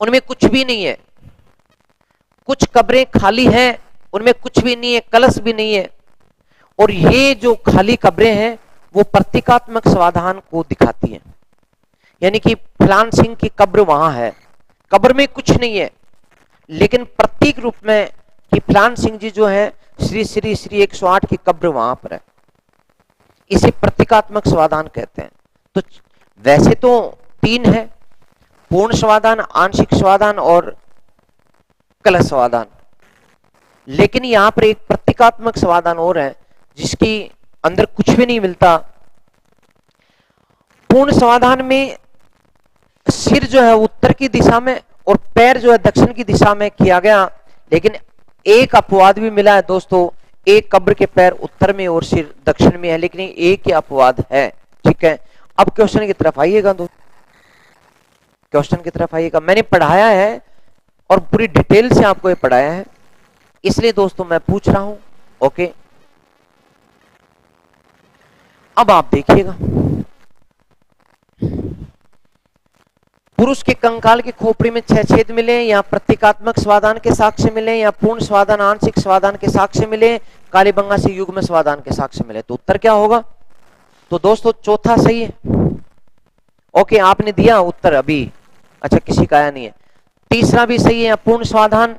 उनमें कुछ भी नहीं है। कुछ कब्रें खाली हैं, उनमें कुछ भी नहीं है, कलश भी नहीं है। और ये जो खाली कब्रें हैं वो प्रतीकात्मक समाधान को दिखाती हैं, यानी कि फलान सिंह की कब्र वहां है, कब्र में कुछ नहीं है, लेकिन प्रतीक रूप में कि फलान सिंह जी जो है श्री श्री श्री 108 की कब्र वहां पर है, इसे प्रतीकात्मक समाधान कहते हैं। तो वैसे तो 3 है, पूर्ण समाधान, आंशिक समाधान और कलह समाधान, लेकिन यहां पर एक प्रतीकात्मक समाधान और है जिसकी अंदर कुछ भी नहीं मिलता। पूर्ण समाधान में सिर जो है उत्तर की दिशा में और पैर जो है दक्षिण की दिशा में किया गया, लेकिन एक अपवाद भी मिला है दोस्तों, एक कब्र के पैर उत्तर में और सिर दक्षिण में है, लेकिन एक ही अपवाद है। ठीक है, अब क्वेश्चन की तरफ आइएगा दोस्तों, क्वेश्चन की तरफ आइएगा। मैंने पढ़ाया है और पूरी डिटेल से आपको ये पढ़ाया है, इसलिए दोस्तों मैं पूछ रहा हूं। ओके, अब आप देखिएगा, पुरुष के कंकाल की खोपड़ी में 6 छेद मिले, या प्रतीकात्मक समाधान के साक्ष्य मिले, या पूर्ण समाधान आंशिक समाधान के साक्ष्य मिले, कालीबंगा से युग्म समाधान के साक्ष्य मिले, तो उत्तर क्या होगा? तो दोस्तों चौथा सही है। ओके, आपने दिया उत्तर अभी, अच्छा किसी का आया नहीं है। तीसरा भी सही है, पूर्ण समाधान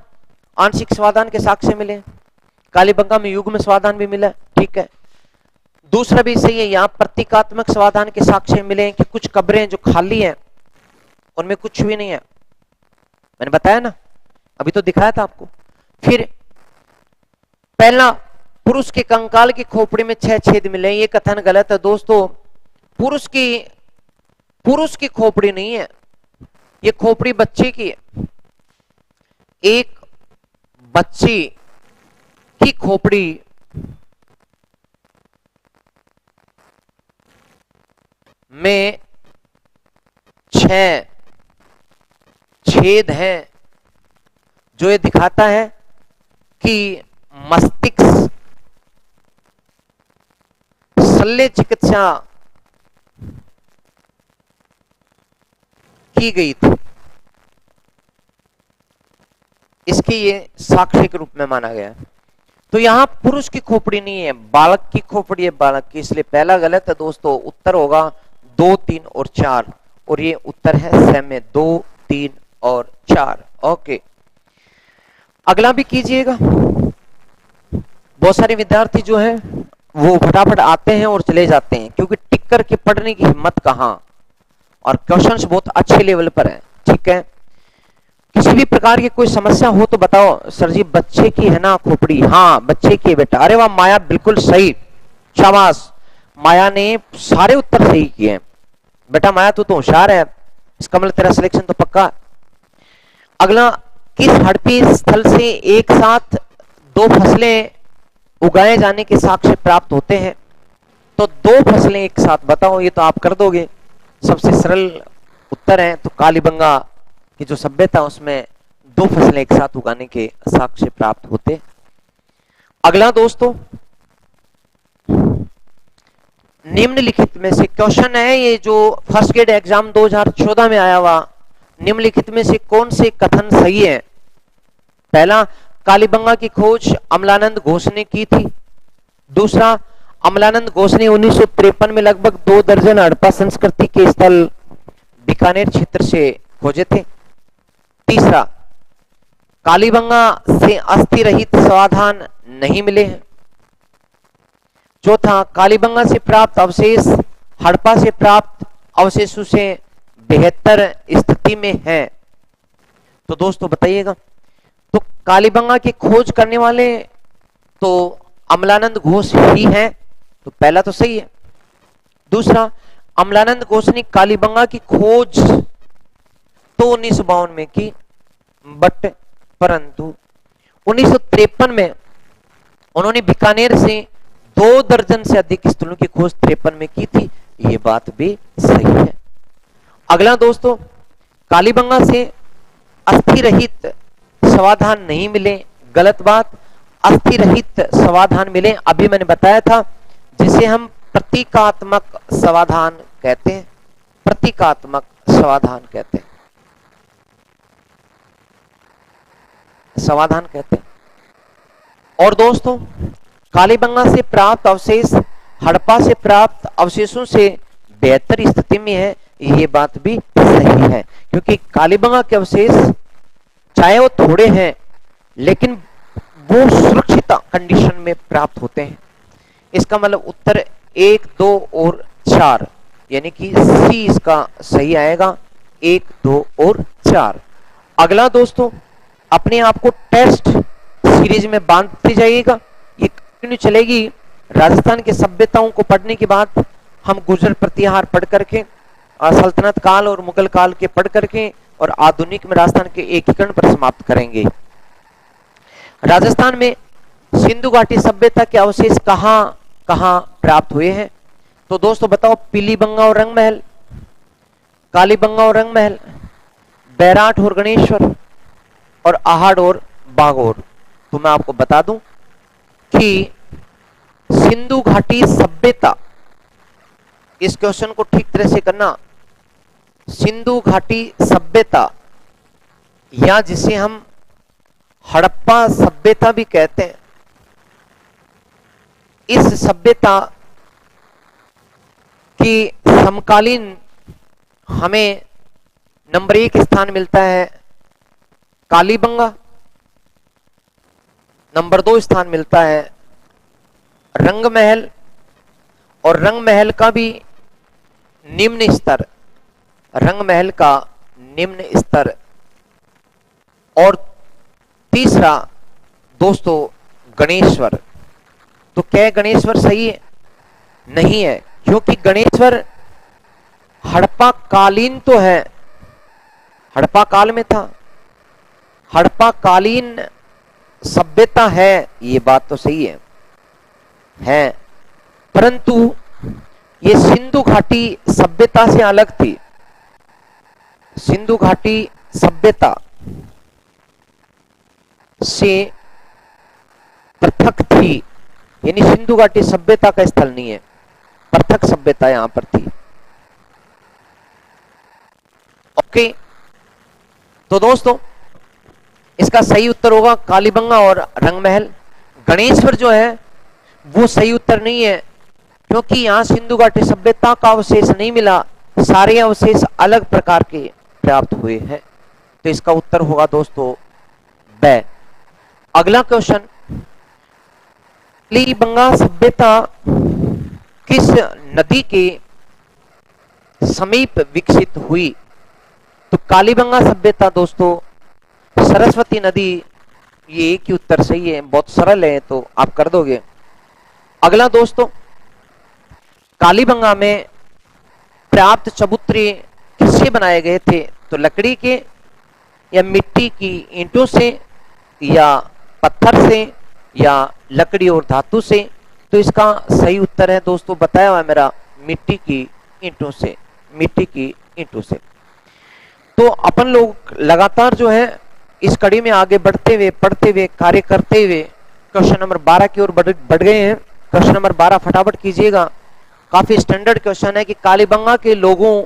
आंशिक समाधान के साक्ष्य मिले, कालीबंगा में युग्म समाधान भी मिला। ठीक है, दूसरा भी सही है, यहां प्रतीकात्मक समाधान के साक्ष्य मिले कि कुछ कब्रें जो खाली हैं उनमें कुछ भी नहीं है, मैंने बताया ना, अभी तो दिखाया था आपको। फिर पहला, पुरुष के कंकाल की खोपड़ी में 6 छेद मिले, ये कथन गलत है दोस्तों। पुरुष की खोपड़ी नहीं है, ये खोपड़ी बच्चे की है। एक बच्ची की खोपड़ी में 6 छेद हैं, जो ये दिखाता है कि मस्तिष्क शल्य चिकित्सा की गई थी, इसके ये साक्ष्य के रूप में माना गया। तो यहां पुरुष की खोपड़ी नहीं है, बालक की खोपड़ी है, बालक की, इसलिए पहला गलत है दोस्तों। उत्तर होगा 2, 3 और 4, और ये उत्तर है समय 2, 3 और 4। ओके, अगला भी कीजिएगा। बहुत सारे विद्यार्थी जो हैं वो फटाफट आते हैं और चले जाते हैं, क्योंकि टिक करके पढ़ने की हिम्मत कहां, और क्वेश्चंस बहुत अच्छे लेवल पर हैं। ठीक है, किसी भी प्रकार की कोई समस्या हो तो बताओ। सर जी बच्चे की है ना खोपड़ी? हाँ बच्चे की है बेटा। अरे वाह माया, बिल्कुल सही, शाबाश, माया ने सारे उत्तर सही किए हैं बेटा। माया तू तो होशियार है, इसका मतलब तेरा सिलेक्शन तो पक्का। अगला, किस हड़पी स्थल से एक साथ 2 फसलें उगाए जाने के साक्ष्य प्राप्त होते हैं? तो 2 फसलें एक साथ बताओ, ये तो आप कर दोगे, सबसे सरल उत्तर है। तो कालीबंगा की जो सभ्यता उसमें 2 फसलें एक साथ उगाने के साक्ष्य प्राप्त होते। अगला दोस्तों, निम्नलिखित में से क्वेश्चन है, ये जो फर्स्ट ग्रेड एग्जाम 2014 में आया हुआ, निम्नलिखित में से कौन से कथन सही है? पहला, कालीबंगा की खोज अमलानंद घोष ने की थी। दूसरा, अमलानंद घोष ने 1953 में लगभग 2 दर्जन हड़प्पा संस्कृति के स्थल बीकानेर क्षेत्र से खोजे थे। तीसरा, कालीबंगा से अस्थि रहित समाधान नहीं मिले हैं। चौथा, कालीबंगा से प्राप्त अवशेष हड़प्पा से प्राप्त अवशेषों से बेहतर स्थिति में है। तो दोस्तों बताइएगा, तो कालीबंगा की खोज करने वाले तो अमलानंद घोष ही हैं, तो पहला तो सही है। दूसरा, अमलानंद घोष ने कालीबंगा की खोज तो 1952 में की, बट परंतु 1953 में उन्होंने बीकानेर से 2 दर्जन से अधिक स्थलों की खोज 53 में की थी, ये बात भी सही है। अगला दोस्तों, कालीबंगा से अस्थि रहित समाधान नहीं मिले, गलत बात। अस्थि रहित समाधान मिले, अभी मैंने बताया था, जिसे हम प्रतीकात्मक समाधान कहते हैं, प्रतीकात्मक समाधान कहते हैं, समाधान कहते हैं। और दोस्तों, कालीबंगा से प्राप्त अवशेष हड़प्पा से प्राप्त अवशेषों से बेहतर स्थिति में है, ये बात भी सही है, क्योंकि कालीबंगा के अवशेष चाहे वो थोड़े हैं लेकिन वो सुरक्षित कंडीशन में प्राप्त होते हैं। इसका मतलब उत्तर 1 2 और 4, यानी कि सी इसका सही आएगा, 1 2 और 4। अगला दोस्तों, अपने आप को टेस्ट सीरीज में बांधते जाइएगा, ये कंटिन्यू चलेगी। राजस्थान की सभ्यताओं को पढ़ने के बाद हम गुर्जर प्रतिहार पढ़ करके, सल्तनत काल और मुगल काल के पढ़ करके और आधुनिक में राजस्थान के एकीकरण पर समाप्त करेंगे। राजस्थान में सिंधु घाटी सभ्यता के अवशेष कहां कहां प्राप्त हुए हैं? तो दोस्तों बताओ, पीलीबंगा और रंगमहल, कालीबंगा और रंगमहल, बैराट और गणेश्वर, और आहड़ और बागोर। तो मैं आपको बता दूं कि सिंधु घाटी सभ्यता, इस क्वेश्चन को ठीक तरह से करना, सिंधु घाटी सभ्यता या जिसे हम हड़प्पा सभ्यता भी कहते हैं, इस सभ्यता की समकालीन हमें नंबर 1 स्थान मिलता है कालीबंगा, नंबर 2 स्थान मिलता है रंगमहल, और रंगमहल का भी निम्न स्तर, रंगमहल का निम्न स्तर, और तीसरा दोस्तों गणेश्वर। तो क्या गणेश्वर सही है? नहीं है, क्योंकि गणेश्वर हड़प्पा कालीन तो है, हड़प्पा काल में था, हड़प्पा कालीन सभ्यता है, ये बात तो सही है, परंतु ये सिंधु घाटी सभ्यता से अलग थी। सिंधु घाटी सभ्यता से पृथक थी, यानी सिंधु घाटी सभ्यता का स्थल नहीं है, पृथक सभ्यता यहां पर थी। ओके, तो दोस्तों इसका सही उत्तर होगा कालीबंगा और रंगमहल। गणेश्वर जो है वो सही उत्तर नहीं है, क्योंकि यहां सिंधु घाटी सभ्यता का अवशेष नहीं मिला, सारे अवशेष अलग प्रकार के प्राप्त हुए हैं। तो इसका उत्तर होगा दोस्तों ब। अगला क्वेश्चन, कालीबंगा सभ्यता किस नदी के समीप विकसित हुई? तो कालीबंगा सभ्यता दोस्तों सरस्वती नदी, ये एक ही उत्तर सही है, बहुत सरल है, तो आप कर दोगे। अगला दोस्तों, कालीबंगा में प्राप्त चबूतरे किससे बनाए गए थे? तो लकड़ी के, या मिट्टी की ईंटों से, या पत्थर से, या लकड़ी और धातु से? तो इसका सही उत्तर है दोस्तों, बताया हुआ है मेरा, मिट्टी की ईंटों से, मिट्टी की ईंटों से। तो अपन लोग लगातार जो है इस कड़ी में आगे बढ़ते हुए, पढ़ते हुए, कार्य करते हुए क्वेश्चन नंबर 12 की ओर बढ़ गए हैं। क्वेश्चन नंबर 12 फटाफट कीजिएगा, काफी स्टैंडर्ड क्वेश्चन है कि कालीबंगा के लोगों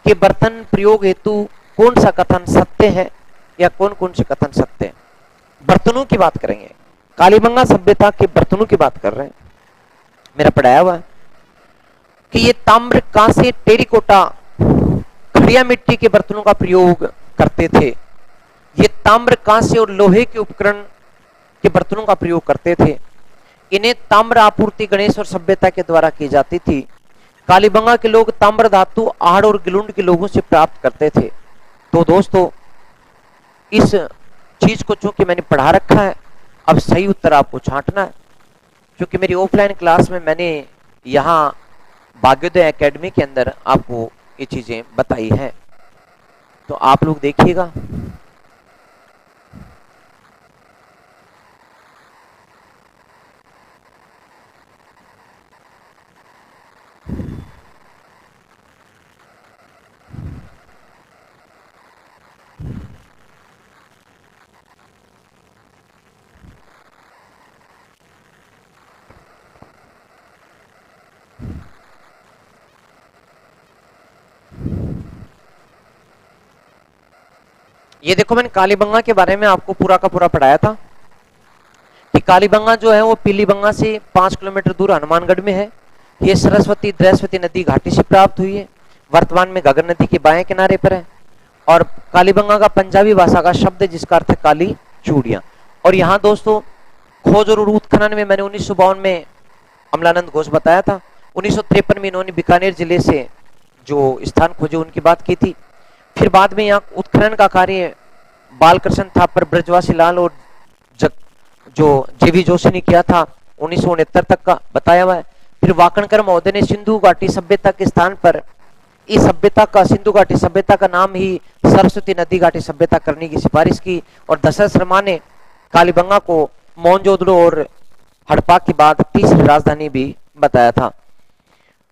के बर्तन प्रयोग हेतु कौन सा कथन सत्य है, या कौन कौन से कथन सत्य है। बर्तनों की बात करेंगे, कालीबंगा सभ्यता के बर्तनों की बात कर रहे हैं। मेरा पढ़ाया हुआ है कि ये ताम्र, कांसे, टेरिकोटा, खड़िया मिट्टी के बर्तनों का प्रयोग करते थे। ये ताम्र, कांसे और लोहे के उपकरण के बर्तनों का प्रयोग करते थे। इन्हें ताम्र आपूर्ति गणेश्वर सभ्यता के द्वारा की जाती थी। कालीबंगा के लोग ताम्र धातु आहड़ और गिलुंड के लोगों से प्राप्त करते थे। तो दोस्तों इस चीज को चूंकि मैंने पढ़ा रखा है, अब सही उत्तर आपको छांटना है, क्योंकि मेरी ऑफलाइन क्लास में मैंने यहाँ भाग्योदय एकेडमी के अंदर आपको ये चीजें बताई है, तो आप लोग देखिएगा। ये देखो, मैंने कालीबंगा के बारे में आपको पूरा का पूरा पढ़ाया था कि कालीबंगा जो है वो पीलीबंगा से 5 किलोमीटर दूर हनुमानगढ़ में है। ये सरस्वती द्रैस्वती नदी घाटी से प्राप्त हुई है, वर्तमान में घाघर नदी के बाएं किनारे पर है। और कालीबंगा का पंजाबी भाषा का शब्द है जिसका अर्थ है काली चूड़ियां। और यहाँ दोस्तों खोज और उत्खनन में मैंने 1952 में अमलानंद घोष बताया था, 1953 में इन्होंने बीकानेर जिले से जो स्थान खोजे उनकी बात की थी। फिर बाद में यहाँ उत्खनन का कार्य बालकृष्ण थापर, ब्रजवासी लाल और जो जेवी जोशी ने किया था 1969 तक का बताया हुआ है। फिर वाकणकर महोदय ने सिंधु घाटी सभ्यता के स्थान पर इस सभ्यता का, सिंधु घाटी सभ्यता का नाम ही सरस्वती नदी घाटी सभ्यता करने की सिफारिश की। और दशरथ शर्मा ने कालीबंगा को मोहनजोदड़ो और हड़प्पा के बाद तीसरी राजधानी भी बताया था।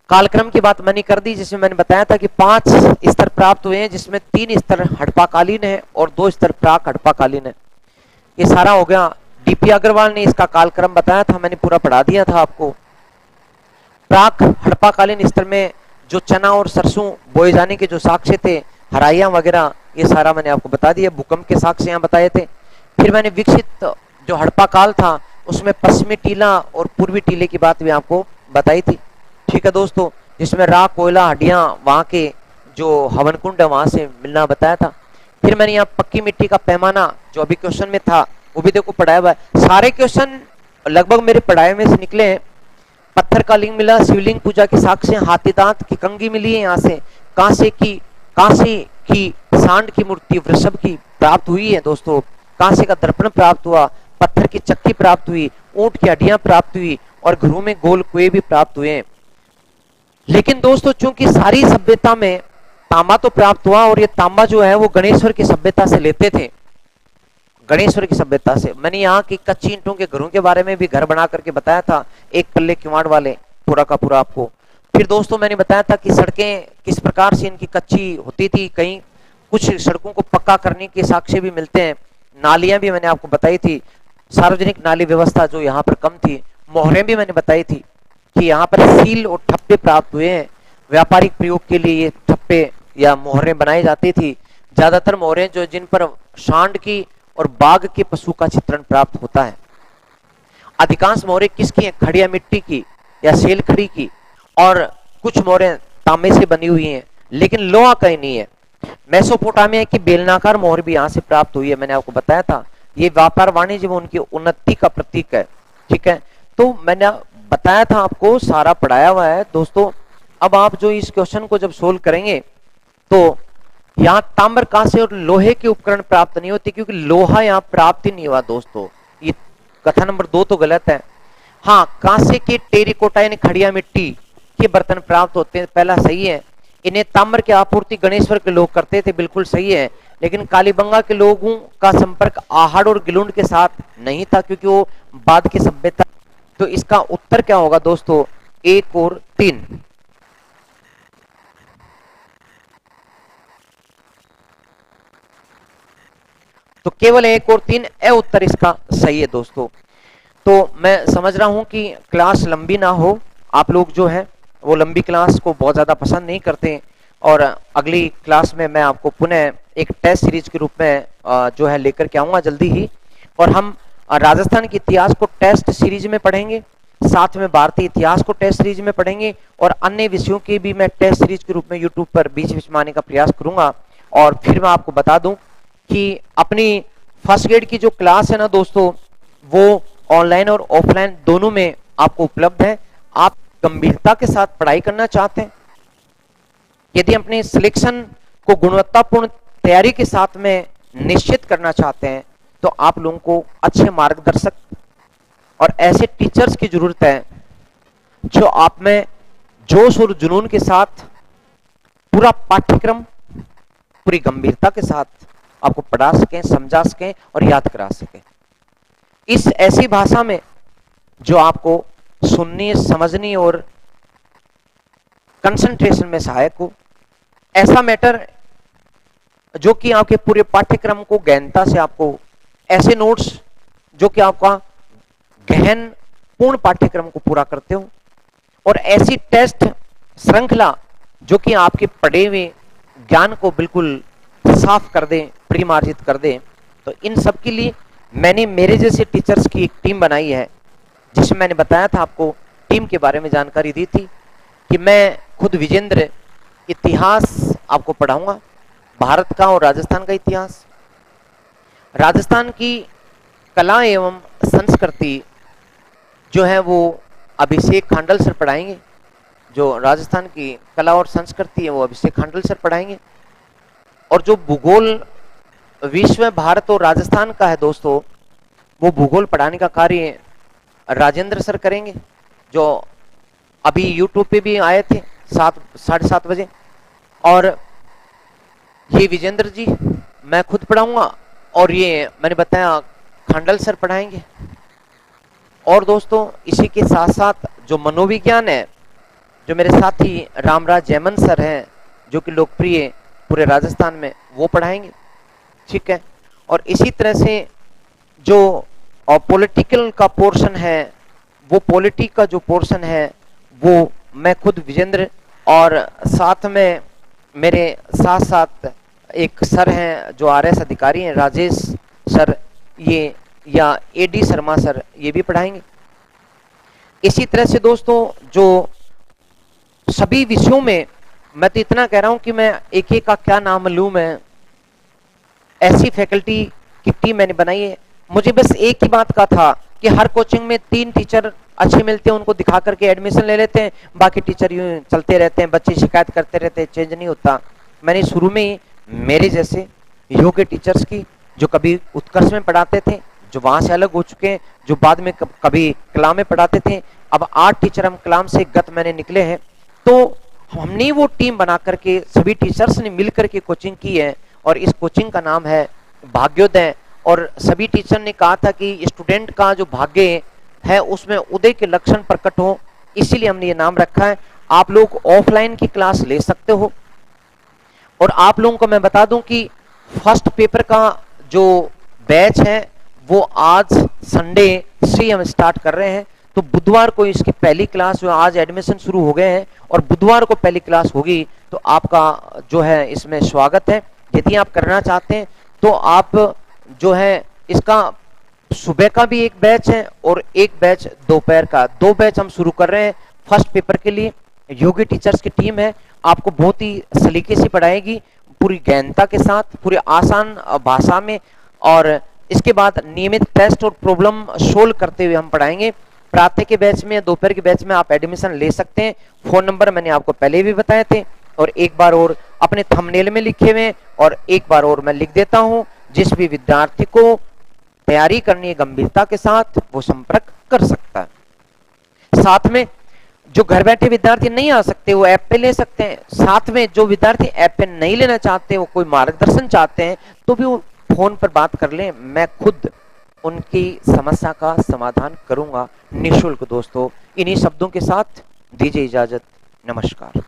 कालक्रम की बात मैंने कर दी, जिसमें मैंने बताया था कि 5 स्तर प्राप्त हुए हैं, जिसमें 3 स्तर हड़प्पाकालीन है और 2 स्तर प्राक हड़प्पाकालीन है। ये सारा हो गया। डीपी अग्रवाल ने इसका कालक्रम बताया था, मैंने पूरा पढ़ा दिया था आपको। प्राक हड़प्पाकालीन स्तर में जो चना और सरसों बोए जाने के जो साक्ष्य थे, हराइया वगैरह, ये सारा मैंने आपको बता दिया। भूकंप के साक्ष्य यहाँ बताए थे। फिर मैंने विकसित जो हड़प्पा काल था उसमें पश्चिमी टीला और पूर्वी टीले की बात भी आपको बताई थी। ठीक है दोस्तों, जिसमें राख, कोयला, हड्डियां, वहां के जो हवन कुंड है वहां से मिलना बताया था। फिर मैंने यहाँ पक्की मिट्टी का पैमाना जो अभी क्वेश्चन में था वो भी देखो पढ़ाया हुआ है। सारे क्वेश्चन लगभग मेरे पढ़ाए में से निकले हैं। पत्थर का लिंग मिला, शिवलिंग पूजा के साक्ष्य, हाथी दांत की कंगी मिली है, यहाँ से कांसे की सांड की मूर्ति वृषभ की प्राप्त हुई है दोस्तों, कांसे का दर्पण प्राप्त हुआ, पत्थर की चक्की प्राप्त हुई, ऊंट की हड्डियां प्राप्त हुई और घरों में गोल कुएं भी प्राप्त हुए हैं। लेकिन दोस्तों चूंकि सारी सभ्यता में तांबा तो प्राप्त हुआ, और ये तांबा जो है वो गणेश्वर की सभ्यता से लेते थे, गणेश्वर की सभ्यता से। मैंने यहाँ की कच्ची ईंटों के घरों के बारे में भी घर बना करके बताया था, एक पल्ले किवाड़ वाले, पूरा का पूरा आपको। फिर दोस्तों मैंने बताया था कि सड़कें किस प्रकार से इनकी कच्ची होती थी, कहीं कुछ सड़कों को पक्का करने के साक्ष्य भी मिलते हैं। नालियां भी मैंने आपको बताई थी, सार्वजनिक नाली व्यवस्था जो यहाँ पर कम थी। मोहरें भी मैंने बताई थी कि यहाँ पर सील और ठप्पे प्राप्त हुए हैं, व्यापारिक प्रयोग के लिए ये ठप्पे या मोहरें बनाई जाती थी। ज्यादातर मोहरें जो जिन पर सांड की और बाघ के पशु का चित्रण प्राप्त होता है। अधिकांश मोहरें किसकी हैं? खड़िया मिट्टी की या सेल खड़ी की, और कुछ मोहरें तांबे से बनी हुई हैं, लेकिन लोहा कहीं नहीं है। मेसोपोटामिया की बेलनाकार मोहर भी यहाँ से प्राप्त हुई है, मैंने आपको बताया था। ये व्यापार वाणिज्य में उनकी उन्नति का प्रतीक है। ठीक है, तो मैंने बताया था आपको, सारा पढ़ाया हुआ है दोस्तों। अब आप जो इस क्वेश्चन को जब सोल्व करेंगे तो यहाँ ताम्र, कांसे और लोहे के उपकरण प्राप्त नहीं होते, क्योंकि लोहा यहाँ प्राप्त ही नहीं हुआ दोस्तों। ये कथा नंबर 2 तो गलत है। हाँ, कांसे के टेरिकोटा यानी खड़िया मिट्टी के बर्तन प्राप्त होते हैं, पहला सही है। इन्हें ताम्र की आपूर्ति गणेश्वर के लोग करते थे, बिल्कुल सही है। लेकिन कालीबंगा के लोगों का संपर्क आहड़ और गिलुंड के साथ नहीं था, क्योंकि वो बाद की सभ्यता। तो इसका उत्तर क्या होगा दोस्तों? 1 और 3। तो केवल 1 और 3 ए उत्तर इसका सही है दोस्तों। तो मैं समझ रहा हूं कि क्लास लंबी ना हो, आप लोग जो है वो लंबी क्लास को बहुत ज्यादा पसंद नहीं करते, और अगली क्लास में मैं आपको पुनः एक टेस्ट सीरीज के रूप में जो है लेकर के आऊंगा जल्दी ही। और हम राजस्थान के इतिहास को टेस्ट सीरीज में पढ़ेंगे, साथ में भारतीय इतिहास को टेस्ट सीरीज में पढ़ेंगे, और अन्य विषयों की भी मैं टेस्ट सीरीज के रूप में यूट्यूब पर बीच बीच में आने का प्रयास करूंगा। और फिर मैं आपको बता दूं कि अपनी फर्स्ट ग्रेड की जो क्लास है ना दोस्तों, वो ऑनलाइन और ऑफलाइन दोनों में आपको उपलब्ध है। आप गंभीरता के साथ पढ़ाई करना चाहते हैं, यदि अपने सिलेक्शन को गुणवत्तापूर्ण तैयारी के साथ में निश्चित करना चाहते हैं, तो आप लोगों को अच्छे मार्गदर्शक और ऐसे टीचर्स की जरूरत है जो आप में जोश और जुनून के साथ पूरा पाठ्यक्रम पूरी गंभीरता के साथ आपको पढ़ा सकें, समझा सकें और याद करा सकें, इस ऐसी भाषा में जो आपको सुननी, समझनी और कंसंट्रेशन में सहायक हो। ऐसा मैटर जो कि आपके पूरे पाठ्यक्रम को गहनता से आपको, ऐसे नोट्स जो कि आपका गहन पूर्ण पाठ्यक्रम को पूरा करते हो, और ऐसी टेस्ट श्रृंखला जो कि आपके पढ़े हुए ज्ञान को बिल्कुल साफ कर दें, परिमार्जित कर दें। तो इन सब के लिए मैंने मेरे जैसे टीचर्स की एक टीम बनाई है, जिसमें मैंने बताया था आपको, टीम के बारे में जानकारी दी थी कि मैं खुद विजेंद्र इतिहास आपको पढ़ाऊंगा, भारत का और राजस्थान का इतिहास, राजस्थान की कला एवं संस्कृति जो है वो अभिषेक खांडल सर पढ़ाएंगे, जो राजस्थान की कला और संस्कृति है वो अभिषेक खांडल सर पढ़ाएंगे। और जो भूगोल विश्व में भारत और राजस्थान का है दोस्तों, वो भूगोल पढ़ाने का कार्य राजेंद्र सर करेंगे, जो अभी यूट्यूब पे भी आए थे 7:30 बजे। और ये विजेंद्र जी मैं खुद पढ़ाऊंगा, और ये मैंने बताया खांडल सर पढ़ाएंगे। और दोस्तों इसी के साथ साथ जो मनोविज्ञान है, जो मेरे साथी रामराज जयमन सर हैं, जो कि लोकप्रिय पूरे राजस्थान में, वो पढ़ाएंगे। ठीक है। और इसी तरह से जो पॉलिटिकल का पोर्शन है, वो पॉलिटी का जो पोर्शन है वो मैं खुद विजेंद्र, और साथ में मेरे साथ साथ एक सर हैं जो आरएस अधिकारी हैं, राजेश सर, ये या एडी शर्मा सर, ये भी पढ़ाएंगे। इसी तरह से दोस्तों जो सभी विषयों में, मैं तो इतना कह रहा हूं कि मैं एक एक का क्या नाम लूं, मैं ऐसी फैकल्टी की टीम मैंने बनाई है। मुझे बस एक ही बात का था कि हर कोचिंग में 3 टीचर अच्छे मिलते हैं, उनको दिखा करके एडमिशन ले लेते हैं, बाकी टीचर यूं चलते रहते हैं, बच्चे शिकायत करते रहते हैं, चेंज नहीं होता। मैंने शुरू में ही मेरे जैसे योग्य टीचर्स की, जो कभी उत्कर्ष में पढ़ाते थे, जो वहां से अलग हो चुके हैं, जो बाद में कभी कलाम में पढ़ाते थे, अब 8 टीचर हम कलाम से गत मैंने निकले हैं। तो हमने वो टीम बना करके सभी टीचर्स ने मिल करके कोचिंग की है, और इस कोचिंग का नाम है भाग्योदय। और सभी टीचर ने कहा था कि स्टूडेंट का जो भाग्य है उसमें उदय के लक्षण प्रकट हो, इसीलिए हमने ये नाम रखा है। आप लोग ऑफलाइन की क्लास ले सकते हो। और आप लोगों को मैं बता दूं कि फर्स्ट पेपर का जो बैच है वो आज संडे से हम स्टार्ट कर रहे हैं। तो बुधवार को इसकी पहली क्लास, जो आज एडमिशन शुरू हो गए हैं और बुधवार को पहली क्लास होगी, तो आपका जो है इसमें स्वागत है। यदि आप करना चाहते हैं तो आप जो है इसका सुबह का भी एक बैच है और एक बैच दोपहर का, 2 बैच हम शुरू कर रहे हैं फर्स्ट पेपर के लिए। योगी टीचर्स की टीम है, आपको बहुत ही सलीके से पढ़ाएगी, पूरी गहनता के साथ, पूरी आसान भाषा में। और इसके बाद नियमित टेस्ट और प्रॉब्लम सोल्व करते हुए हम पढ़ाएंगे। प्रातः के बैच में, दोपहर के बैच में आप एडमिशन ले सकते हैं। फोन नंबर मैंने आपको पहले भी बताए थे, और एक बार और अपने थंबनेल में लिखे हुए, और एक बार और मैं लिख देता हूं। जिस भी विद्यार्थी को तैयारी करनी है गंभीरता के साथ, वो संपर्क कर सकता है। साथ में जो घर बैठे विद्यार्थी नहीं आ सकते वो ऐप पे ले सकते हैं। साथ में जो विद्यार्थी ऐप पे नहीं लेना चाहते, वो कोई मार्गदर्शन चाहते हैं, तो भी वो फोन पर बात कर लें, मैं खुद उनकी समस्या का समाधान करूंगा निःशुल्क। दोस्तों इन्हीं शब्दों के साथ दीजिए इजाजत, नमस्कार।